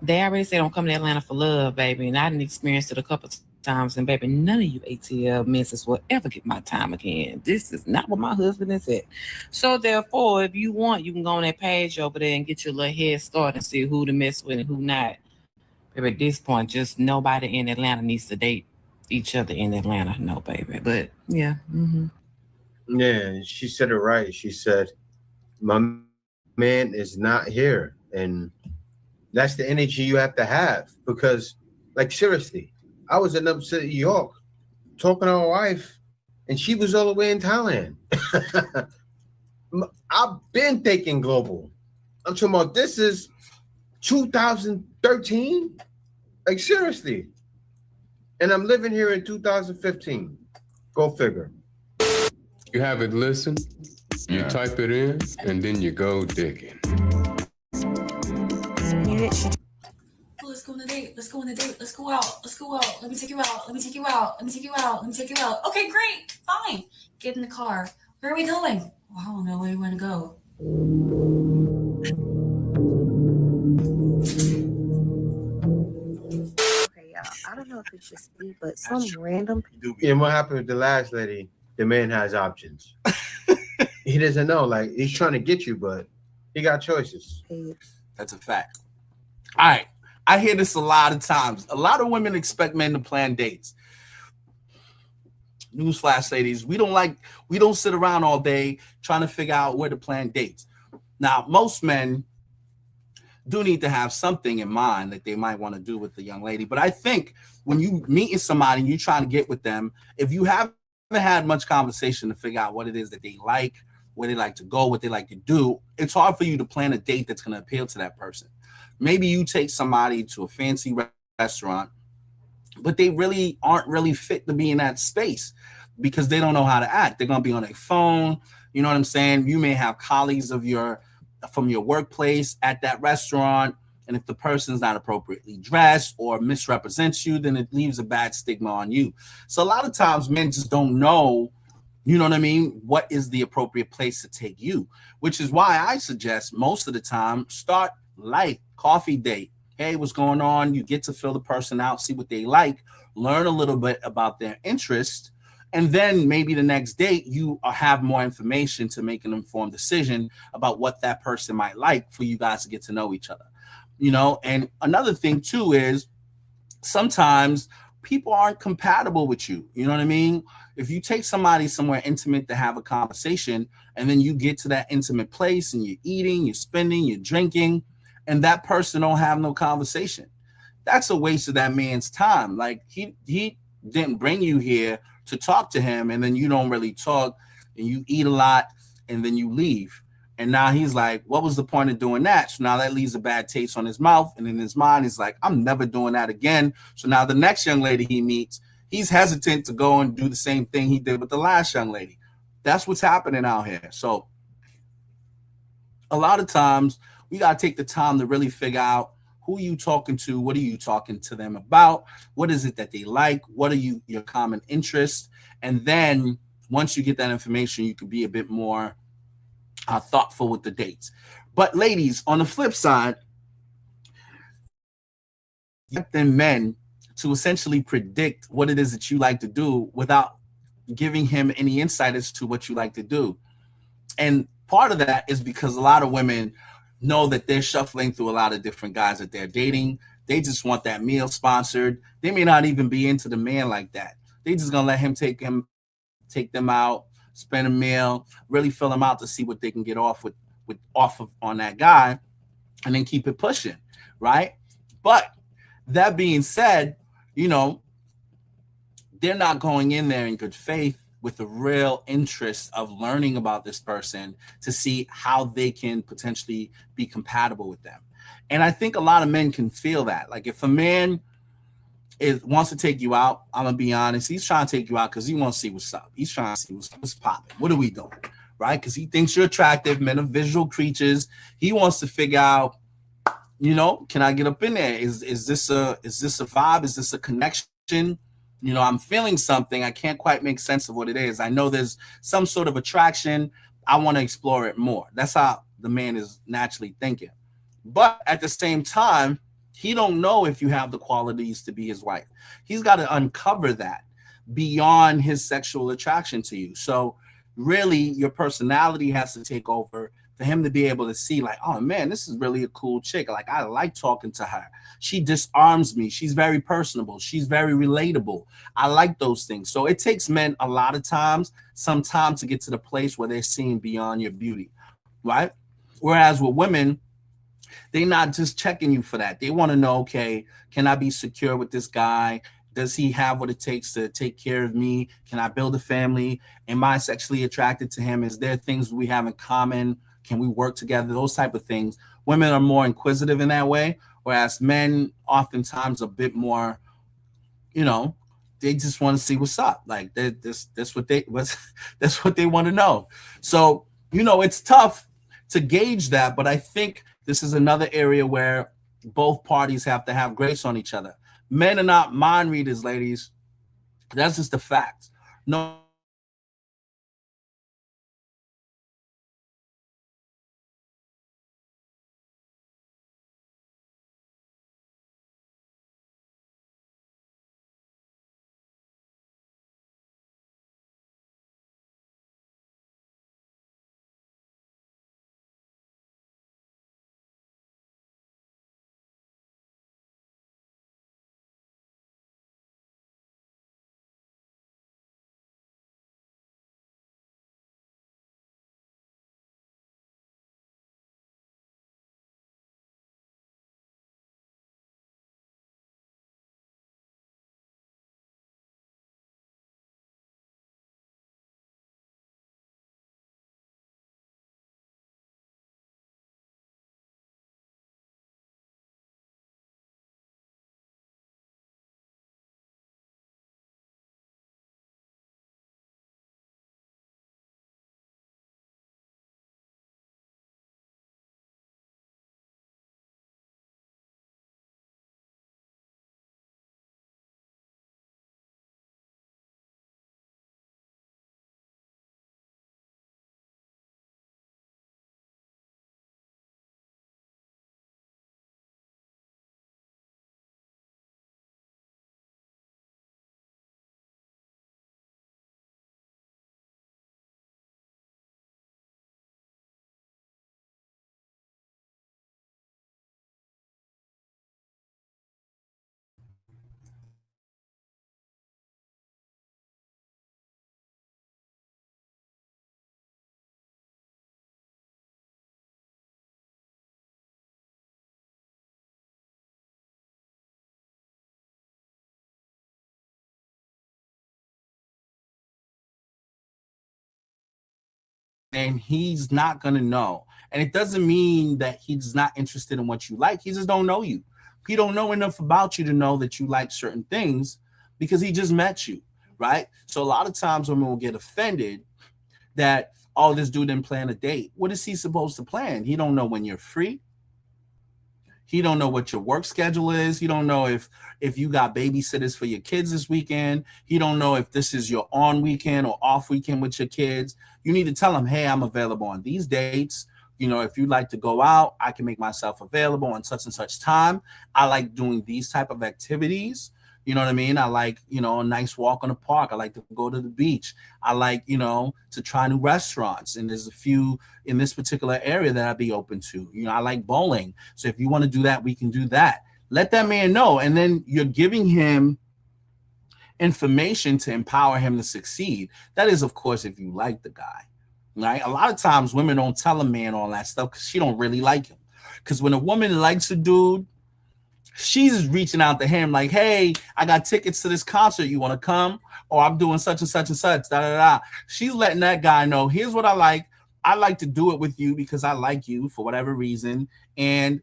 they already said don't come to Atlanta for love, baby. And I didn't experience it a couple times. And baby, none of you ATL misses will ever get my time again. This is not what my husband is at. So therefore, if you want, you can go on that page over there and get your little head start and see who to mess with and who not. Baby, at this point, just nobody in Atlanta needs to date each other in Atlanta. No, baby. But yeah. Mm-hmm. Yeah, she said it right. She said, my man is not here. And that's the energy you have to have, because, like, seriously, I was in upstate New York talking to my wife, and she was all the way in Thailand. I've been thinking global. I'm talking about this is 2013? Like, seriously. And I'm living here in 2015. Go figure. You have it listen, you type it in, and then you go digging. Let's go on a date. Let's go on a date. Let's go out. Let's go out. Let me take you out. Let me take you out. Let me take you out. Let me take you out. Okay, great. Fine. Get in the car. Where are we going? Well, I don't know where you want to go. Okay, y'all. I don't know if it's just me, but some random. Yeah, what happened with the last lady? The man has options. He doesn't know. Like, he's trying to get you, but he got choices. That's a fact. All right. I hear this a lot of times. A lot of women expect men to plan dates. Newsflash, ladies, we don't sit around all day trying to figure out where to plan dates. Now, most men do need to have something in mind that they might want to do with the young lady. But I think when you meeting somebody and you're trying to get with them, if you haven't had much conversation to figure out what it is that they like, where they like to go, what they like to do, it's hard for you to plan a date that's going to appeal to that person. Maybe you take somebody to a fancy restaurant, but they really aren't really fit to be in that space because they don't know how to act. They're going to be on their phone. You know what I'm saying? You may have colleagues from your workplace at that restaurant. And if the person's not appropriately dressed or misrepresents you, then it leaves a bad stigma on you. So a lot of times men just don't know, you know what I mean, what is the appropriate place to take you, which is why I suggest most of the time start light, coffee date. Hey, what's going on? You get to fill the person out, see what they like, learn a little bit about their interest, and then maybe the next date you have more information to make an informed decision about what that person might like for you guys to get to know each other. You know, and another thing too is sometimes people aren't compatible with you. You know what I mean? If you take somebody somewhere intimate to have a conversation and then you get to that intimate place and you're eating, you're spending, you're drinking, and that person don't have no conversation, that's a waste of that man's time. Like he didn't bring you here to talk to him, and then you don't really talk and you eat a lot and then you leave. And now he's like, what was the point of doing that? So now that leaves a bad taste on his mouth. And in his mind, he's like, I'm never doing that again. So now the next young lady he meets, he's hesitant to go and do the same thing he did with the last young lady. That's what's happening out here. So a lot of times we got to take the time to really figure out who you talking to, what are you talking to them about, what is it that they like, what are your common interests, and then once you get that information, you can be a bit more thoughtful with the dates. But ladies, on the flip side, then men to essentially predict what it is that you like to do without giving him any insight as to what you like to do. And part of that is because a lot of women know that they're shuffling through a lot of different guys that they're dating. They just want that meal sponsored. They may not even be into the man like that. They just gonna let him take them out, spend a meal, really fill them out to see what they can get off on that guy, and then keep it pushing, right? But that being said, you know, they're not going in there in good faith with a real interest of learning about this person to see how they can potentially be compatible with them. And I think a lot of men can feel that. Like if a man wants to take you out, I'm gonna be honest, he's trying to take you out because he wants to see what's up. He's trying to see what's popping. What are we doing? Right? Because he thinks you're attractive. Men are visual creatures. He wants to figure out, you know, can I get up in there? Is this a vibe? Is this a connection? You know, I'm feeling something. I can't quite make sense of what it is. I know there's some sort of attraction. I want to explore it more. That's how the man is naturally thinking. But at the same time, he don't know if you have the qualities to be his wife. He's got to uncover that beyond his sexual attraction to you. So really, your personality has to take over for him to be able to see like, oh man, this is really a cool chick. Like I like talking to her. She disarms me. She's very personable. She's very relatable. I like those things. So it takes men a lot of times, some time to get to the place where they're seeing beyond your beauty, right? Whereas with women, they're not just checking you for that. They want to know, okay, can I be secure with this guy? Does he have what it takes to take care of me? Can I build a family? Am I sexually attracted to him? Is there things we have in common? Can we work together? Those type of things. Women are more inquisitive in that way, whereas men oftentimes a bit more, they just want to see what's up. Like that's what that's what they want to know. So, it's tough to gauge that, but I think this is another area where both parties have to have grace on each other. Men are not mind readers, ladies. That's just a fact. No. And he's not gonna know. And it doesn't mean that he's not interested in what you like. He just don't know you. He don't know enough about you to know that you like certain things because he just met you, right? So a lot of times women will get offended that, oh, this dude didn't plan a date. What is he supposed to plan? He don't know when you're free. He don't know what your work schedule is. He don't know if you got babysitters for your kids this weekend. He don't know if this is your on weekend or off weekend with your kids. You need to tell him, hey, I'm available on these dates. If you'd like to go out, I can make myself available on such and such time. I like doing these type of activities. You know what I mean? I like, a nice walk on the park. I like to go to the beach. I like, to try new restaurants. And there's a few in this particular area that I'd be open to. I like bowling. So if you want to do that, we can do that. Let that man know. And then you're giving him information to empower him to succeed. That is, of course, if you like the guy, right? A lot of times women don't tell a man all that stuff because she don't really like him. Because when a woman likes a dude, she's reaching out to him like, hey, I got tickets to this concert. You want to come? Or I'm doing such and such and such. Da, da, da. She's letting that guy know, here's what I like. I like to do it with you because I like you for whatever reason. And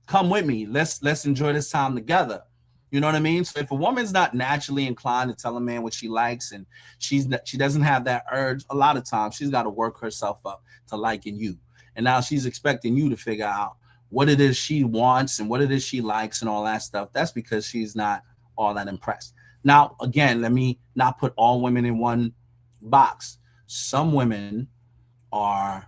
come with me. Let's enjoy this time together. You know what I mean? So if a woman's not naturally inclined to tell a man what she likes and she doesn't have that urge, a lot of times she's got to work herself up to liking you. And now she's expecting you to figure out what it is she wants and what it is she likes and all that stuff. That's because she's not all that impressed. Now, again, let me not put all women in one box. Some women are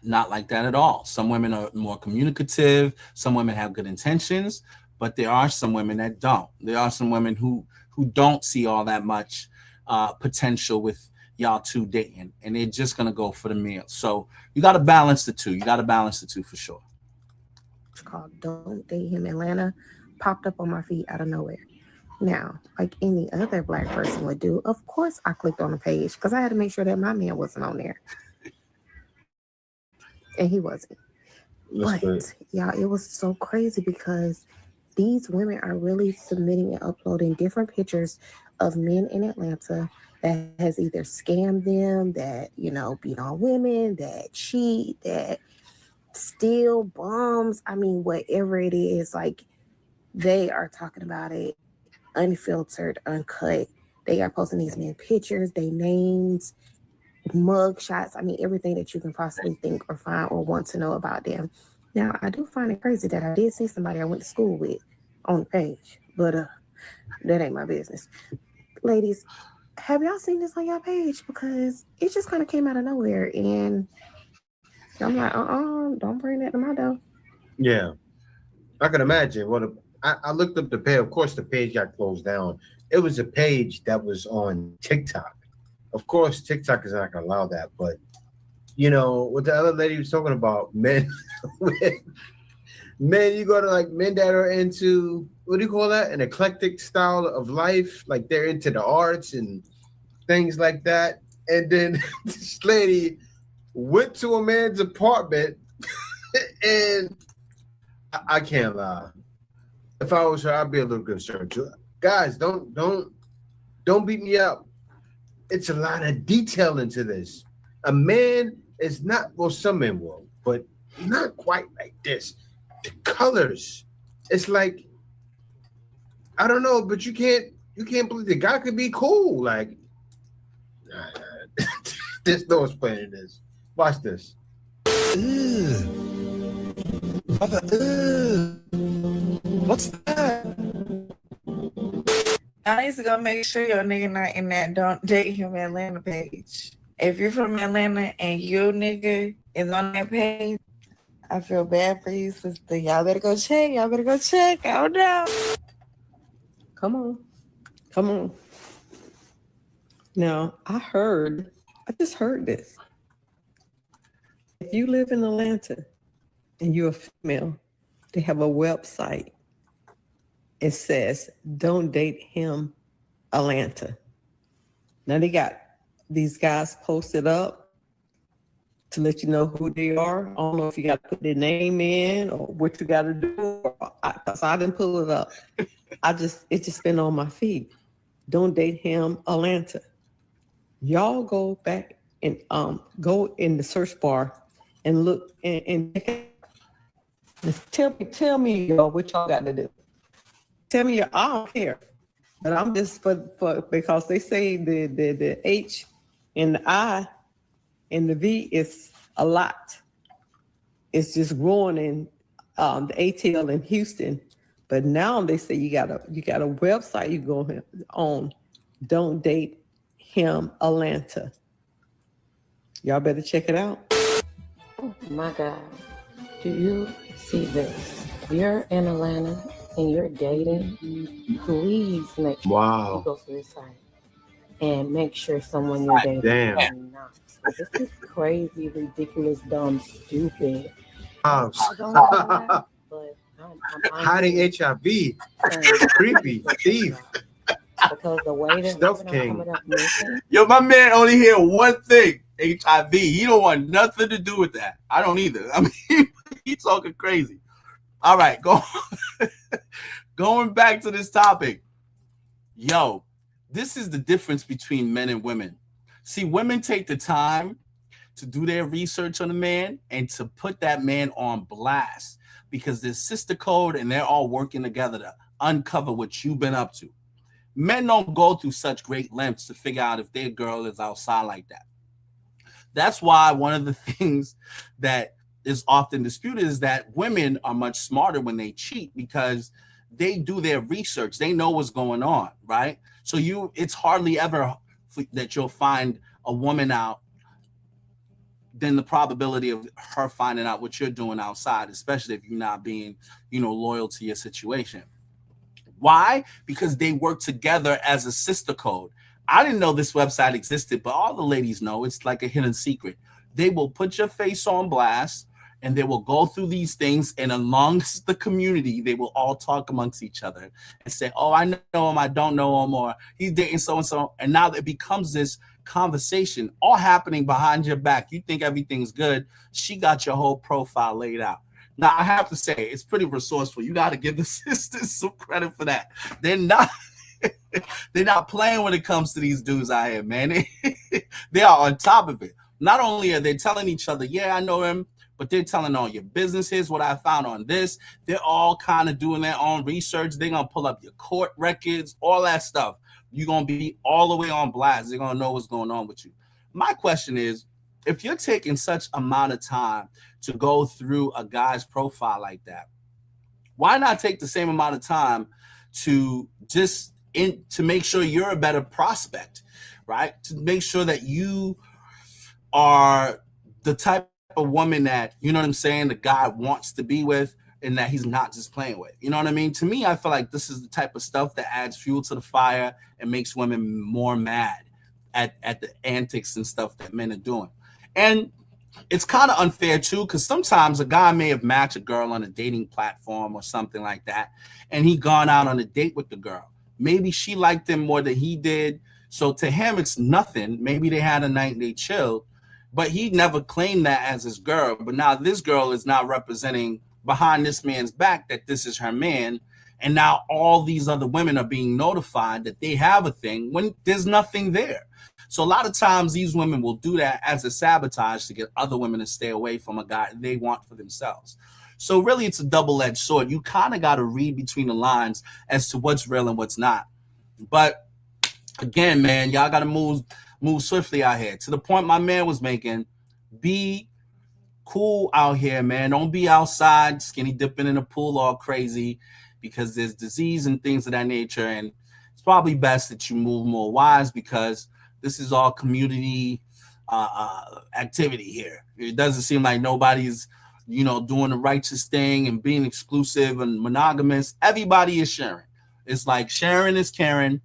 not like that at all. Some women are more communicative. Some women have good intentions, but there are some women that don't. There are some women who don't see all that much potential with y'all two dating, and they're just going to go for the meal. So you got to balance the two. You got to balance the two for sure. Called Don't Date Him Atlanta popped up on my feed out of nowhere. Now, like any other Black person would do, of course I clicked on the page because I had to make sure that my man wasn't on there. And he wasn't. But yeah, it was so crazy because these women are really submitting and uploading different pictures of men in Atlanta that has either scammed them, that, you know, beat on women, that cheat, that steal bombs. I mean, whatever it is, like, they are talking about it unfiltered, uncut. They are posting these men pictures, they names, mug shots. I mean, everything that you can possibly think or find or want to know about them. Now, I do find it crazy that I did see somebody I went to school with on the page, but that ain't my business. Ladies, have y'all seen this on your page? Because it just kind of came out of nowhere, and I'm like, don't bring that to my door. Yeah, I can imagine. I looked up the page. Of course, the page got closed down. It was a page that was on TikTok. Of course, TikTok is not going to allow that. But, you know, what the other lady was talking about, men, men, you go to like men that are into, what do you call that? An eclectic style of life. Like they're into the arts and things like that. And then this lady went to a man's apartment and I can't lie. If I was her, I'd be a little concerned too. Guys, don't beat me up. It's a lot of detail into this. A man is not, well, some men will, but not quite like this. The colors, it's like, I don't know, but you can't believe the guy could be cool. Like, there's no explaining this. Watch this. What's that? I need to go make sure your nigga not in that don't date him Atlanta page. If you're from Atlanta and your nigga is on that page, I feel bad for you, sister. Y'all better go check. Y'all better go check. I don't know. Come on. Now, I just heard this. If you live in Atlanta and you're a female, they have a website. It says, "Don't date him, Atlanta." Now they got these guys posted up to let you know who they are. I don't know if you got to put their name in or what you got to do. Because I didn't pull it up. It just been on my feed. Don't date him, Atlanta. Y'all go back and go in the search bar and look and tell me y'all what y'all got to do. Tell me, I don't care, but I'm just for because they say the H and the I and the V is a lot. It's just growing in the ATL in Houston, but now they say you got a website you go on. Don't date him, Atlanta. Y'all better check it out. Oh my God, do you see this? You're in Atlanta and you're dating, please make sure you go to this site and make sure someone you're dating is not. This is crazy, ridiculous, dumb, stupid. I don't know why, but I'm hiding HIV, creepy, thief. Because the way that Stuff King. Yo, my man only hear one thing: HIV. He don't want nothing to do with that. I don't either. I mean, he's talking crazy. All right, going back to this topic. Yo, this is the difference between men and women. See, women take the time to do their research on a man and to put that man on blast because there's sister code and they're all working together to uncover what you've been up to. Men don't go through such great lengths to figure out if their girl is outside like that. That's why one of the things that is often disputed is that women are much smarter when they cheat because they do their research. They know what's going on, right? So it's hardly ever that you'll find a woman out than the probability of her finding out what you're doing outside, especially if you're not being, loyal to your situation. Why? Because they work together as a sister code. I didn't know this website existed, but all the ladies know it's like a hidden secret. They will put your face on blast and they will go through these things, and amongst the community, they will all talk amongst each other and say, oh, I know him, I don't know him, or he's dating so-and-so. And now it becomes this conversation all happening behind your back. You think everything's good. She got your whole profile laid out. Now, I have to say, it's pretty resourceful. You got to give the sisters some credit for that. They're not They're not playing when it comes to these dudes out here, man. They are on top of it. Not only are they telling each other, yeah, I know him, but they're telling all your business. Here's what I found on this. They're all kind of doing their own research. They're going to pull up your court records, all that stuff. You're going to be all the way on blast. They're going to know what's going on with you. My question is, if you're taking such amount of time to go through a guy's profile like that, why not take the same amount of time to just to make sure you're a better prospect, right? To make sure that you are the type of woman that, you know what I'm saying, the guy wants to be with and that he's not just playing with. You know what I mean? To me, I feel like this is the type of stuff that adds fuel to the fire and makes women more mad at the antics and stuff that men are doing. And it's kind of unfair too, because sometimes a guy may have matched a girl on a dating platform or something like that, and he gone out on a date with the girl. Maybe she liked him more than he did. So to him, it's nothing. Maybe they had a night and they chilled, but he never claimed that as his girl. But now this girl is now representing behind this man's back that this is her man. And now all these other women are being notified that they have a thing when there's nothing there. So a lot of times these women will do that as a sabotage to get other women to stay away from a guy they want for themselves. So really it's a double-edged sword. You kind of got to read between the lines as to what's real and what's not. But again, man, y'all got to move swiftly out here. To the point my man was making, be cool out here, man. Don't be outside skinny dipping in a pool all crazy because there's disease and things of that nature. And it's probably best that you move more wise because this is all community activity here. It doesn't seem like nobody's, you know, doing the righteous thing and being exclusive and monogamous. Everybody is sharing. It's like sharing is caring.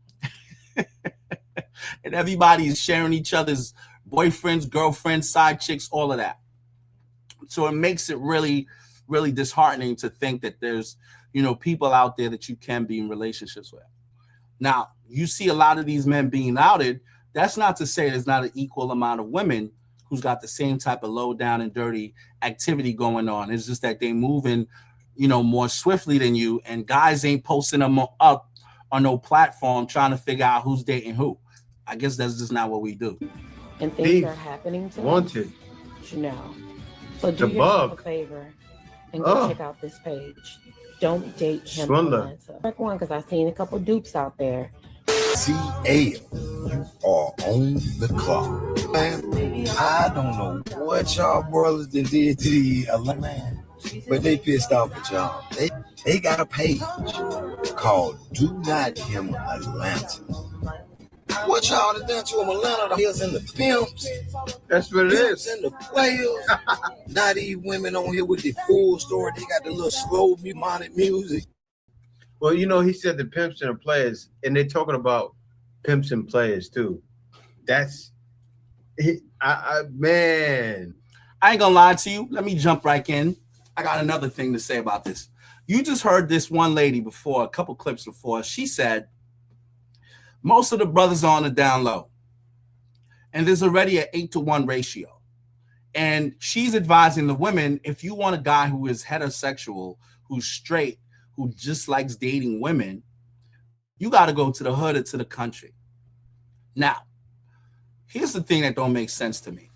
And everybody is sharing each other's boyfriends, girlfriends, side chicks, all of that. So it makes it really, really disheartening to think that there's, you know, people out there that you can be in relationships with. Now, you see a lot of these men being outed. That's not to say there's not an equal amount of women who's got the same type of low down and dirty activity going on. It's just that they moving, you know, more swiftly than you, and guys ain't posting them up on no platform trying to figure out who's dating who. I guess that's just not what we do. And things are happening to wanted. us, you know. So do yourself a favor and go check out this page. Don't date him. Swindler. Check one, because I've seen a couple dupes out there. CA, you are on the clock. Man, I don't know what y'all brothers did to the Atlanta, but they pissed off at y'all. They got a page called Do Not Him Atlanta. What y'all done to them Atlanta? The hills and the pimps. That's what it is. And the players. Not these women on here with the full story. They got the little slow demonic music. Well, you know, he said the pimps and the players, and they're talking about pimps and players too. That's, man. I ain't gonna lie to you. Let me jump right in. I got another thing to say about this. You just heard this one lady before, a couple clips before. She said, most of the brothers are on the down low. And there's already an 8-to-1 ratio. And she's advising the women, if you want a guy who is heterosexual, who's straight, who just likes dating women, you got to go to the hood or to the country. Now, here's the thing that don't make sense to me.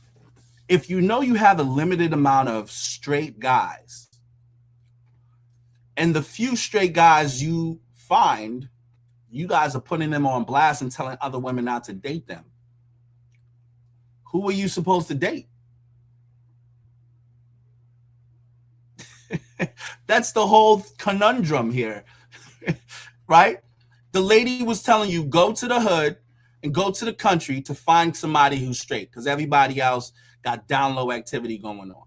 If you know you have a limited amount of straight guys, and the few straight guys you find, you guys are putting them on blast and telling other women not to date them. Who are you supposed to date? That's the whole conundrum here, right? The lady was telling you, go to the hood and go to the country to find somebody who's straight because everybody else got down low activity going on.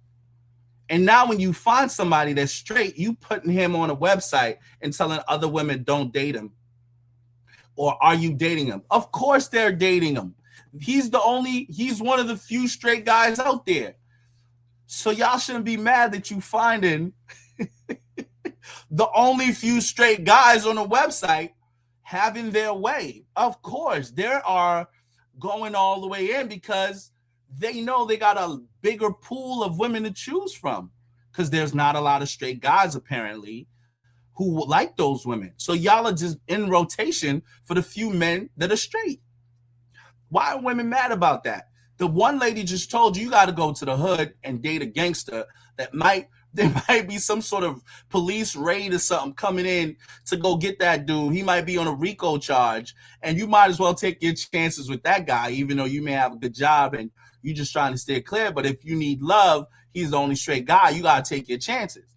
And now when you find somebody that's straight, you putting him on a website and telling other women don't date him. Or are you dating him? Of course they're dating him. He's one of the few straight guys out there. So y'all shouldn't be mad that you finding the only few straight guys on the website having their way. Of course, there are going all the way in because they know they got a bigger pool of women to choose from because there's not a lot of straight guys apparently who like those women. So y'all are just in rotation for the few men that are straight. Why are women mad about that? The one lady just told you got to go to the hood and date a gangster there might be some sort of police raid or something coming in to go get that dude. He might be on a RICO charge, and you might as well take your chances with that guy, even though you may have a good job and you're just trying to stay clear. But if you need love, he's the only straight guy. You got to take your chances.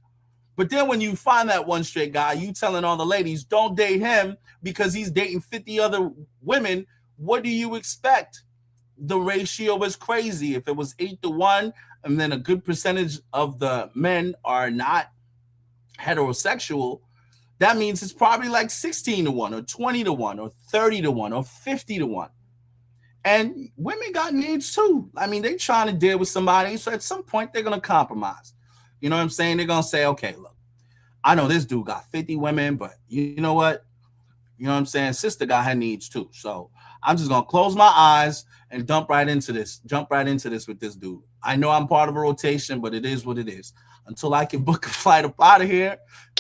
But then when you find that one straight guy, you telling all the ladies, don't date him because he's dating 50 other women. What do you expect? The ratio is crazy. If it was 8-1, and then a good percentage of the men are not heterosexual, that means it's probably like 16-1 or 20-1 or 30-1 or 50-1. And women got needs too. I mean, they trying to deal with somebody. So at some point they're going to compromise. You know what I'm saying? They're going to say, okay, look, I know this dude got 50 women, but you know what? You know what I'm saying? Sister got her needs too. So I'm just going to close my eyes and jump right into this with this dude. I know I'm part of a rotation, but it is what it is. Until I can book a flight up out of here,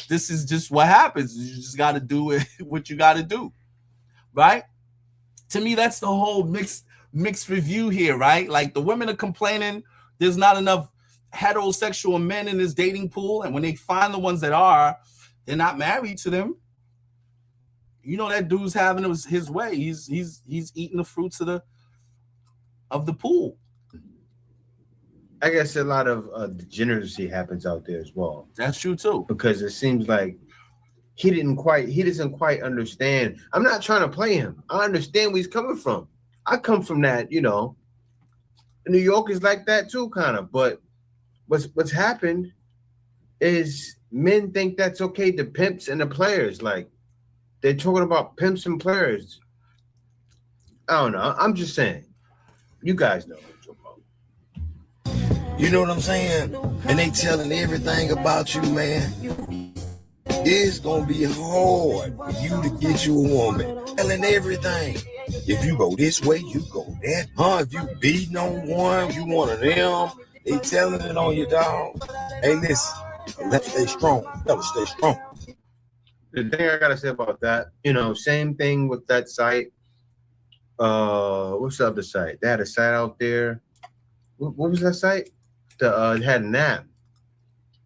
this is just what happens. You just got to do what you got to do, right? To me, that's the whole mixed review here, right? Like the women are complaining there's not enough heterosexual men in this dating pool, and when they find the ones that are, they're not married to them. You know that dude's having his way. He's eating the fruits of the pool. I guess a lot of degeneracy happens out there as well. That's true too. Because it seems like he doesn't quite understand. I'm not trying to play him. I understand where he's coming from. I come from that, you know. New York is like that too, kind of. But what's happened is men think that's okay. The pimps and the players, like they're talking about pimps and players. I don't know. I'm just saying. You guys know. You know what I'm saying? And they telling everything about you, man. It's gonna be hard for you to get you a woman. Telling everything. If you go this way, you go that. If you beating on one, you one of them. They telling it on your dog. Hey, listen, let's stay strong. Let's stay strong. The thing I gotta say about that, you know, same thing with that site. What's the other site? They had a site out there. What was that site? It had an app.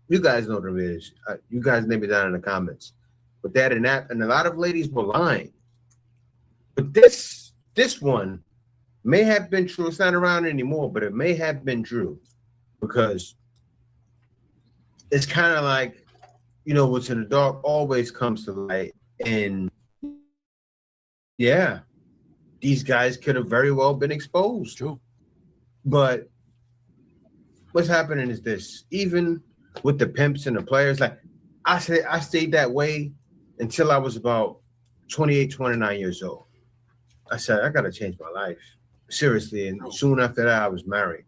You guys know what it is. You guys name it down in the comments. But they had an app, and a lot of ladies were lying. But this one may have been true. It's not around anymore, but it may have been true because it's kind of like, you know, what's in the dark always comes to light. And yeah, these guys could have very well been exposed. True. But what's happening is this, even with the pimps and the players, like I stayed that way until I was about 28, 29 years old. I said, I got to change my life. Seriously. And soon after that, I was married.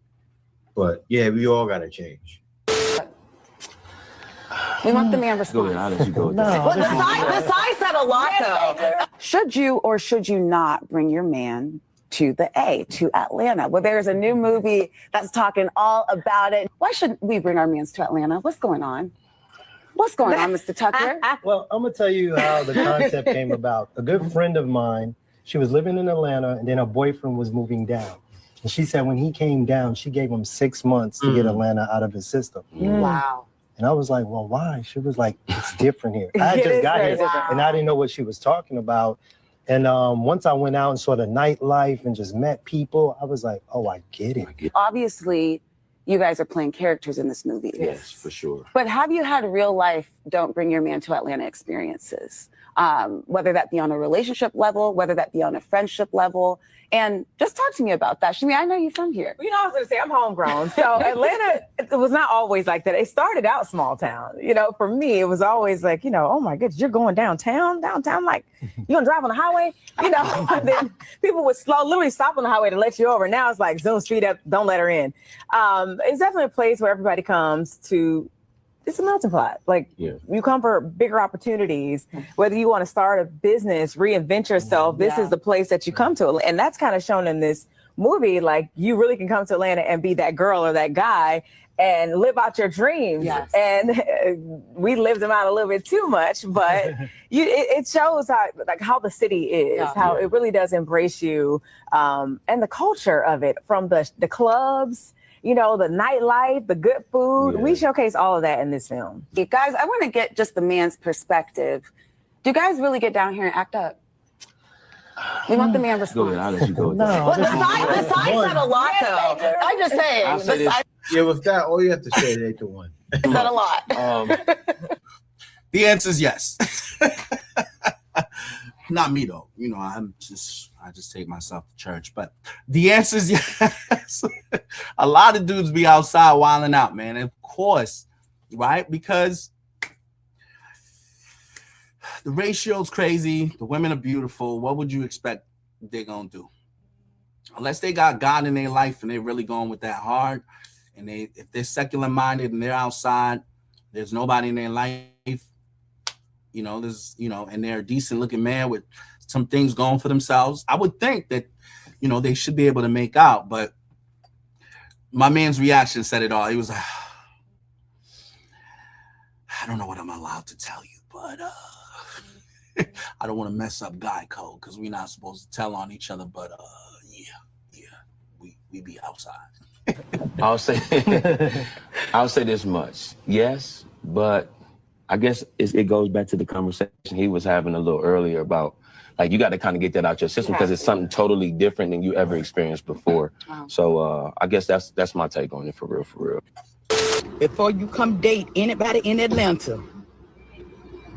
But yeah, we all got to change. We want the man response. I'll let you go. Well, the sign said a lot, though. Should you or should you not bring your man to the A, to Atlanta? Well, there's a new movie that's talking all about it. Why shouldn't we bring our mans to Atlanta? What's going on? What's going on, Mr. Tucker? Well, I'm going to tell you how the concept came about. A good friend of mine, she was living in Atlanta, and then her boyfriend was moving down. And she said when he came down, she gave him 6 months to get Atlanta out of his system. Wow. And I was like, well, why? She was like, it's different here. I just got here, and I didn't know what she was talking about. And once I went out and saw the nightlife and just met people, I was like, oh, I get it. Obviously, you guys are playing characters in this movie. Yes, for sure. But have you had real life don't bring your man to Atlanta experiences? Whether that be on a relationship level, whether that be on a friendship level. And just talk to me about that. Shimi, I know you're from here. You know, I was going to say, I'm homegrown. So Atlanta, it was not always like that. It started out small town. You know, for me, it was always like, you know, oh my goodness, you're going downtown, like, you're going to drive on the highway? You know, and then people would literally stop on the highway to let you over. Now it's like, zoom speed up, don't let her in. It's definitely a place where everybody comes to, it's a melting pot. Like, you come for bigger opportunities, whether you want to start a business, reinvent yourself, this is the place that you come to. And that's kind of shown in this movie. Like, you really can come to Atlanta and be that girl or that guy and live out your dreams. Yes. And we lived them out a little bit too much, but it shows how the city is, how it really does embrace you, and the culture of it, from the clubs, the nightlife, the good food. We showcase all of that in this film. Guys, I want to get just the man's perspective. Do you guys really get down here and act up? We want the man response. Go ahead, I'll let you go. Well, the sides said a lot, though. I'm just saying. Yeah, with that, all you have to say is 8-1. It said a lot. The answer is yes. Not me though. I just take myself to church. But the answer is yes. A lot of dudes be outside wilding out, man. And of course, right? Because the ratio's crazy. The women are beautiful. What would you expect they're gonna do? Unless they got God in their life and they're really going with that hard, and if they're secular minded and they're outside, there's nobody in their life. And they're a decent looking man with some things going for themselves. I would think that, they should be able to make out. But my man's reaction said it all. He was like, I don't know what I'm allowed to tell you, but I don't want to mess up guy code because we're not supposed to tell on each other. But we be outside. I'll say this much. Yes, but I guess it goes back to the conversation he was having a little earlier about, like, you got to kind of get that out your system because it's something totally different than you ever experienced before. So I guess that's my take on it, for real. Before you come date anybody in Atlanta,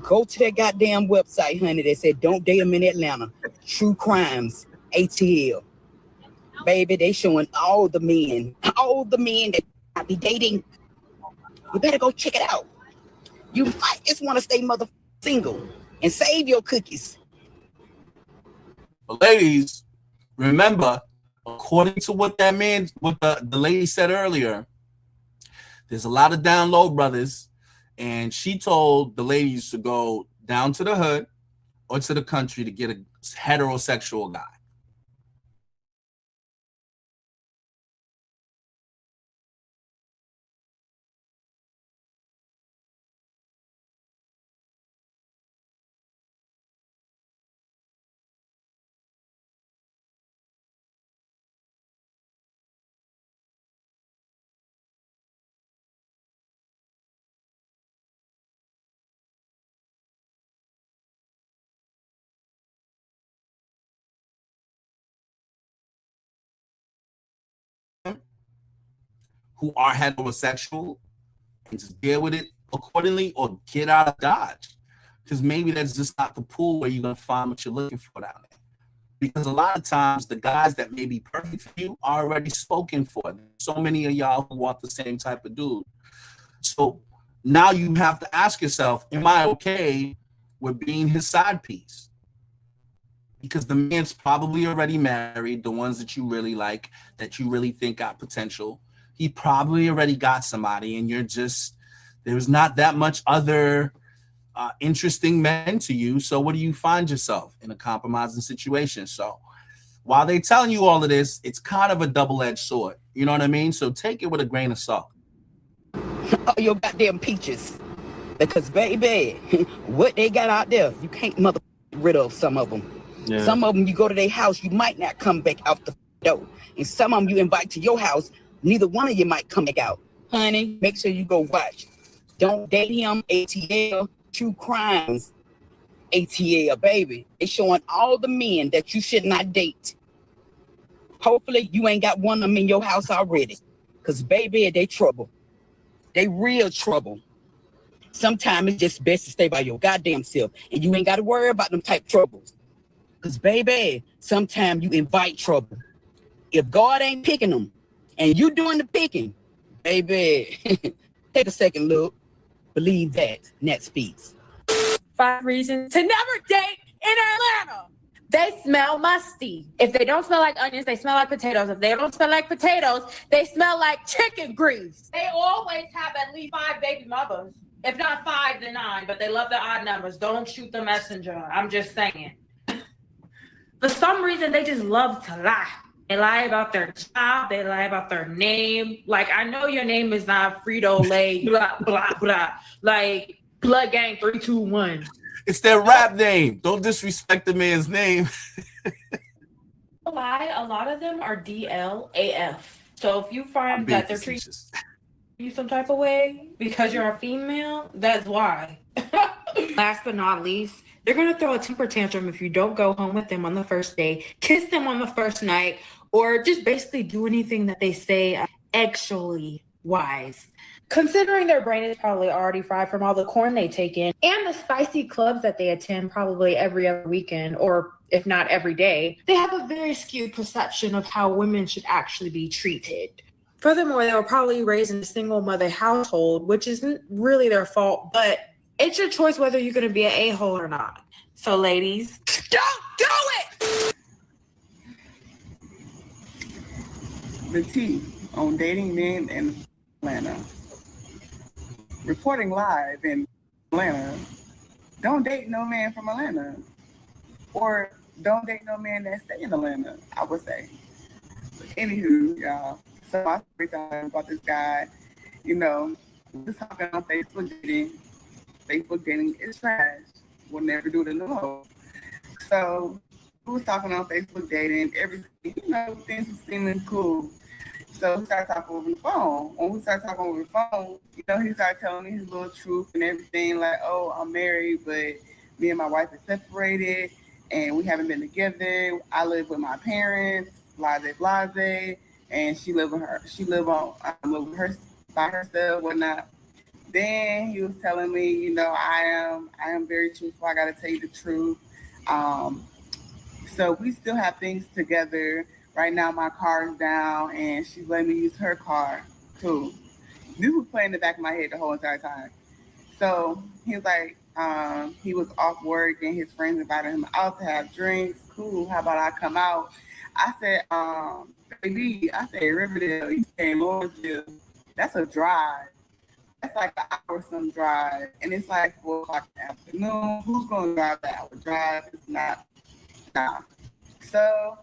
go to that goddamn website, honey, that said don't date them in Atlanta. True Crimes, ATL. Baby, they showing all the men that I be dating. You better go check it out. You might just want to stay single and save your cookies. But ladies, remember, according to what the lady said earlier, there's a lot of down low brothers, and she told the ladies to go down to the hood or to the country to get a heterosexual guy. Who are heterosexual, and just deal with it accordingly, or get out of Dodge, because maybe that's just not the pool where you're gonna find what you're looking for down there. Because a lot of times the guys that may be perfect for you are already spoken for. There's so many of y'all who want the same type of dude. So now you have to ask yourself, am I okay with being his side piece? Because the man's probably already married, the ones that you really like, that you really think got potential. He probably already got somebody, and there's not that much other interesting men to you. So what do you find yourself in a compromising situation? So while they're telling you all of this, it's kind of a double-edged sword. You know what I mean? So take it with a grain of salt. Oh, your goddamn peaches. Because, baby, what they got out there, you can't rid of some of them. Yeah. Some of them, you go to their house, you might not come back out the door. And some of them you invite to your house, neither one of you might come back out. Honey, make sure you go watch. Don't date him, ATL, True Crimes, ATL, baby. It's showing all the men that you should not date. Hopefully, you ain't got one of them in your house already. Because, baby, they trouble. They real trouble. Sometimes it's just best to stay by your goddamn self. And you ain't got to worry about them type troubles. Because, baby, sometimes you invite trouble. If God ain't picking them, and you doing the picking, baby, take a second look. Believe that, and that speaks. 5 reasons to never date in Atlanta. They smell musty. If they don't smell like onions, they smell like potatoes. If they don't smell like potatoes, they smell like chicken grease. They always have at least 5 baby mothers. If not 5, then 9, but they love the odd numbers. Don't shoot the messenger. I'm just saying. For some reason, they just love to lie. They lie about their job. They lie about their name. Like, I know your name is not Frito-Lay, blah, blah, blah. Like, Blood Gang 321. It's their rap name. Don't disrespect the man's name. Lie, a lot of them are DLAF. So if you find that they're treating you some type of way because you're a female, that's why. Last but not least, they're going to throw a temper tantrum if you don't go home with them on the first day, kiss them on the first night, or just basically do anything that they say actually wise. Considering their brain is probably already fried from all the corn they take in and the spicy clubs that they attend probably every other weekend, or if not every day, they have a very skewed perception of how women should actually be treated. Furthermore, they were probably raised in a single mother household, which isn't really their fault, but it's your choice whether you're going to be an a-hole or not. So, ladies, don't do it! The T on dating men in Atlanta. Reporting live in Atlanta. Don't date no man from Atlanta. Or don't date no man that stay in Atlanta, I would say. But anywho, y'all. So my story time about this guy, you know, was talking on Facebook dating. Facebook dating is trash. We'll never do it no more. So we was talking on Facebook dating, everything, you know, things were seeming cool. So we started talking over the phone. When we started talking over the phone, you know, he started telling me his little truth and everything, like, oh, I'm married, but me and my wife are separated and we haven't been together. I live with my parents, blase, and she live with her by herself, whatnot. Then he was telling me, you know, I am very truthful. I gotta tell you the truth. So we still have things together. Right now my car is down and she's letting me use her car. Cool. This was playing in the back of my head the whole entire time. So he was like, he was off work and his friends invited him out to have drinks. Cool, how about I come out? I said, baby, I said Riverdale, you saying Lawrenceville. That's a drive. That's like an hour some drive. And it's like 4 o'clock in the afternoon. Who's gonna drive that hour drive? It's not. Nah. So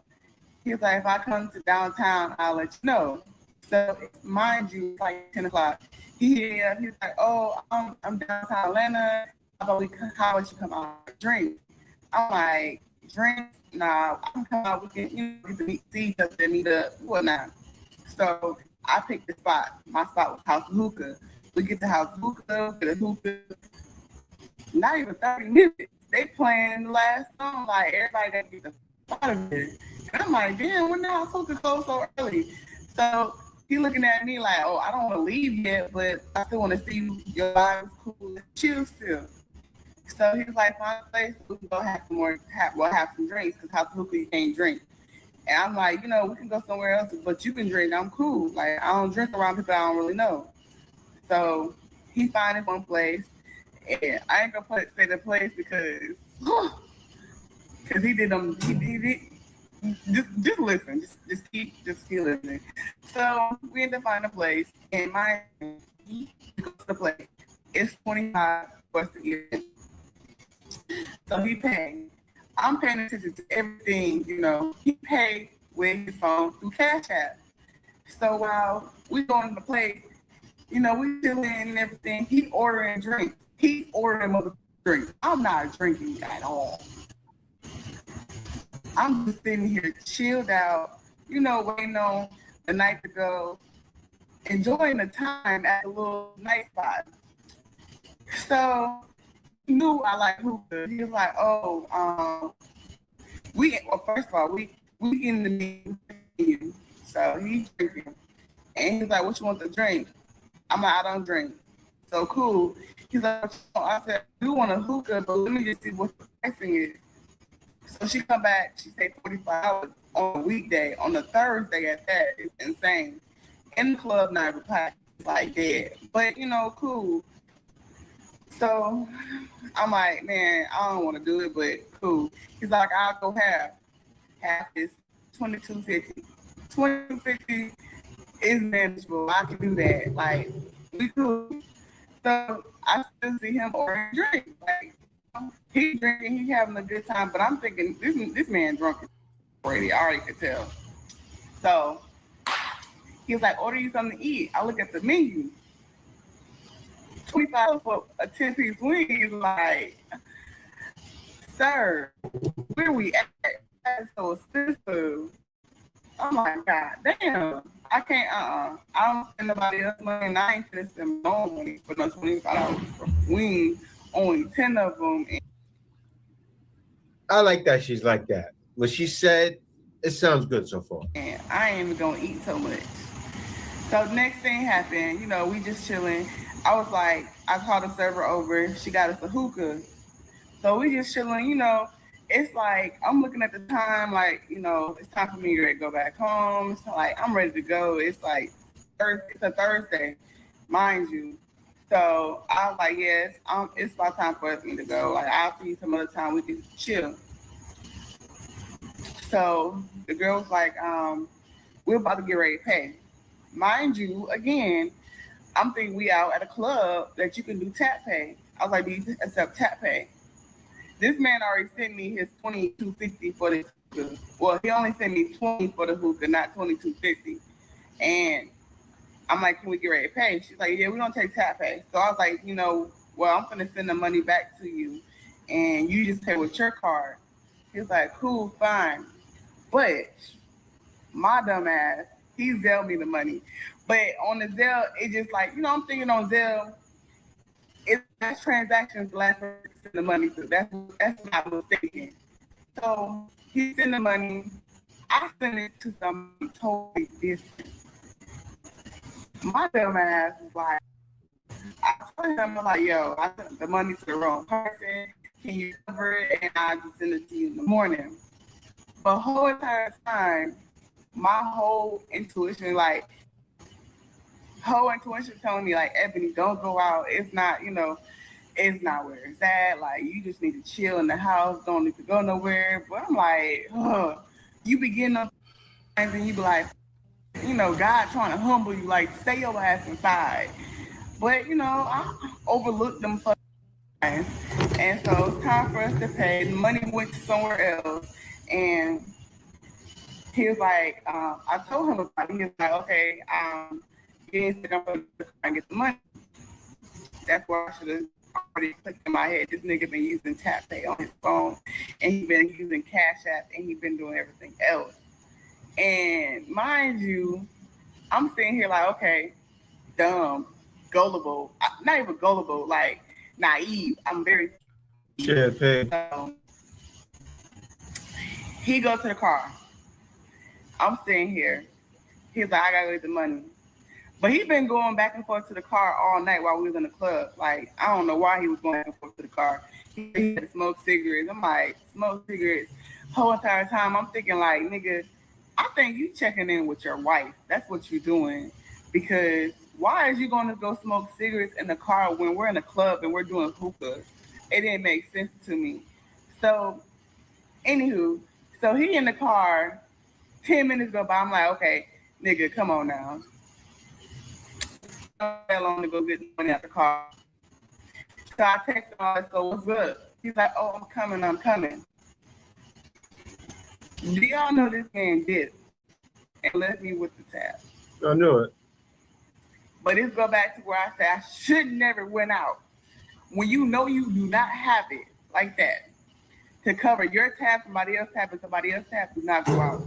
he was like, if I come to downtown, I'll let you know. So mind you, it's like 10 o'clock. He's like, oh, I'm downtown Atlanta. How about you come out and drink? I'm like, drink? Nah, I can come out. We can, you know, see each other, meet up, whatnot. So I picked the spot. My spot was House of Hookah. We get to House of Hookah, get a hookah. Not even 30 minutes. They playing the last song, like everybody got to get the fuck out of here. And I'm like, damn, when the House of Hookah closed so early? So he looking at me like, oh, I don't want to leave yet, but I still want to see your vibe is cool and chill still. So he was like, find a place, we can go have some drinks, because House of Hookah you can't drink. And I'm like, you know, we can go somewhere else, but you can drink. I'm cool. Like, I don't drink around people I don't really know. So he found his one place, and I ain't gonna say the place because he did them. He did. Just listen. Just keep listening. So we ended up finding a place, and the place it's $25 to get. So he paying. I'm paying attention to everything. You know, he paid with his phone through Cash App. So while we going to the place, you know, we chilling and everything. He ordering drinks. He's ordering mother drinks. I'm not drinking at all. I'm just sitting here chilled out, you know, waiting on the night to go, enjoying the time at the little night spot. So he knew I like hookah. He was like, oh, first of all, we in the menu. So he's drinking. And he's like, what you want to drink? I'm like, I don't drink. So cool. He's like, I said, I do want a hookah, but let me just see what the pricing is. So she come back, she said $45 on a weekday. On a Thursday at that, it's insane. In the club, not even packed, like dead. But, you know, cool. So I'm like, man, I don't want to do it, but cool. He's like, I'll go half. Half is $22.50. $22.50 is manageable. I can do that. Like, we cool. So I still see him ordering drink. Like, he's drinking, he's having a good time, but I'm thinking this man drunk already. I already could tell. So he was like, order you something to eat. I look at the menu. $25 for a 10-piece wing. He's like, sir, where we at? That's so expensive. I'm like, God damn. I can't, I don't spend nobody else's money, and I ain't finna spend my own money for no $25 for wings. Only 10 of them. I like that she's like that. What she said, it sounds good so far. And I ain't even gonna eat so much. So next thing happened, you know, we just chilling. I was like, I called the server over. She got us a hookah. So we just chilling, you know. It's like, I'm looking at the time, like, you know, it's time for me to go back home. It's like, I'm ready to go. It's like, it's a Thursday, mind you. So I was like, yes, it's about time for me to go. Like, I'll see you some other time. We can chill. So the girl was like, we're about to get ready to pay. Mind you, again, I'm thinking we out at a club that you can do tap pay. I was like, do you accept tap pay? This man already sent me his $22.50 for this hookah. Well, he only sent me $20 for the hookah, not $22.50. And I'm like, can we get ready to pay? She's like, yeah, we don't take tap pay. So I was like, you know, well, I'm gonna send the money back to you, and you just pay with your card. He was like, cool, fine. But my dumb ass, he Zelled me the money. But on the Zelle, it just like, you know, I'm thinking on Zelle, it's last transactions, the last person to send the money to. That's what I was thinking. So he sent the money. I sent it to something totally different. My dumb ass was like, I told him, I'm like, yo, I sent the money to the wrong person. Can you cover it? And I'll just send it to you in the morning. But the whole entire time, my whole intuition telling me, like, Ebony, don't go out. It's not, you know, it's not where it's at. Like, you just need to chill in the house. Don't need to go nowhere. But I'm like, you be getting up and you be like, you know, God trying to humble you, like, stay your ass inside. But, you know, I overlooked them for times. And so it's time for us to pay. The money went to somewhere else. And he was like, I told him about it. He was like, okay, I'm going to get the money. That's why I should have already clicked in my head. This nigga been using tap pay on his phone, and he been using Cash App, and he been doing everything else. And mind you, I'm sitting here like, okay, dumb, gullible, not even gullible, like naive. I'm very so, he goes to the car. I'm sitting here. He's like, I gotta go get the money. But he been going back and forth to the car all night while we was in the club. Like, I don't know why he was going back and forth to the car. He had to smoke cigarettes. I'm like, smoke cigarettes. Whole entire time, I'm thinking like, nigga, I think you checking in with your wife. That's what you're doing. Because why is you going to go smoke cigarettes in the car when we're in a club and we're doing hookah? It didn't make sense to me. So, anywho, so he in the car, 10 minutes go by. I'm like, okay, nigga, come on now. That long to go get the money out the car. So I text him, so what's up? He's like, oh, I'm coming. Do y'all know this man did and left me with the tab? I knew it. But this go back to where I said I should never went out. When you know you do not have it like that to cover your tab, somebody else's tab, and somebody else's tab, do not go out.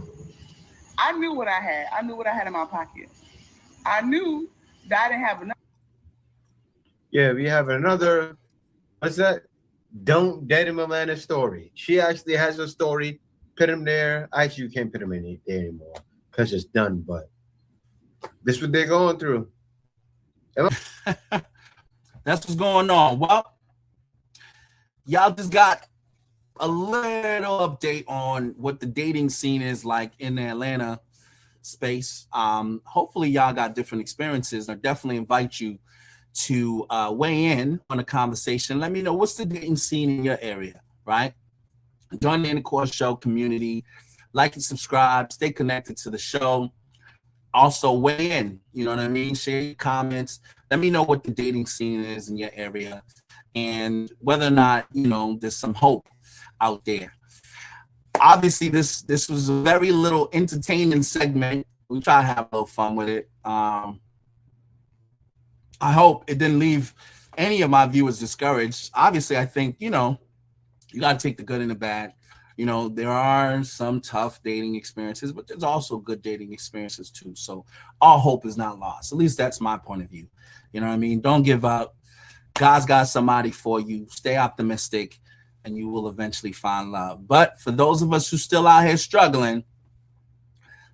I knew what I had. I knew what I had in my pocket. I knew that I didn't have enough. Yeah, we have another, what's that? Don't Date Him Atlanta story. She actually has a story. Put him there. Actually, you can't put him in there anymore because it's done, but this is what they're going through. That's what's going on. Well, y'all just got a little update on what the dating scene is like in the Atlanta space. Hopefully y'all got different experiences. I definitely invite you to weigh in on the conversation. Let me know what's the dating scene in your area, right? Join the Intercourse Show community. Like and subscribe. Stay connected to the show. Also weigh in, you know what I mean? Share your comments. Let me know what the dating scene is in your area and whether or not, you know, there's some hope out there. obviously this was a very little entertaining segment. We try to have a little fun with it. I hope it didn't leave any of my viewers discouraged. Obviously, I think, you know, you got to take the good and the bad. You know, there are some tough dating experiences, but there's also good dating experiences too. So all hope is not lost. At least that's my point of view. You know what I mean? Don't give up. God's got somebody for you. Stay optimistic, and you will eventually find love. But for those of us who still out here struggling,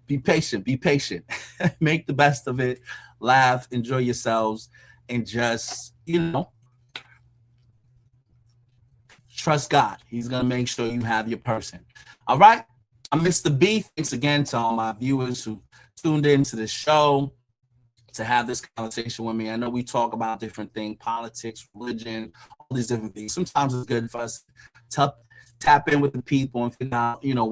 be patient. Be patient. Make the best of it. Laugh. Enjoy yourselves. And just, you know, trust God. He's going to make sure you have your person. All right. I'm Mr. B. Thanks again to all my viewers who tuned into the show to have this conversation with me. I know we talk about different things, politics, religion, all these different things. Sometimes it's good for us to tap in with the people and figure out, you know,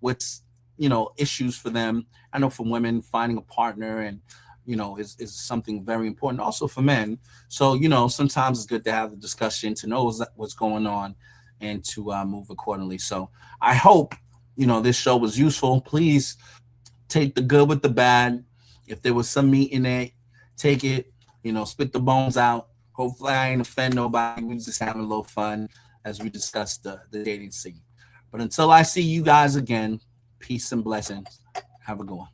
what's, you know, issues for them. I know for women, finding a partner and, you know, is something very important. Also for men. So, you know, sometimes it's good to have the discussion, to know what's going on and to move accordingly. So I hope, you know, this show was useful. Please take the good with the bad. If there was some meat in it, take it, you know, spit the bones out. Hopefully I ain't offend nobody. We just having a little fun as we discuss the dating scene. But until I see you guys again, peace and blessings. Have a good one.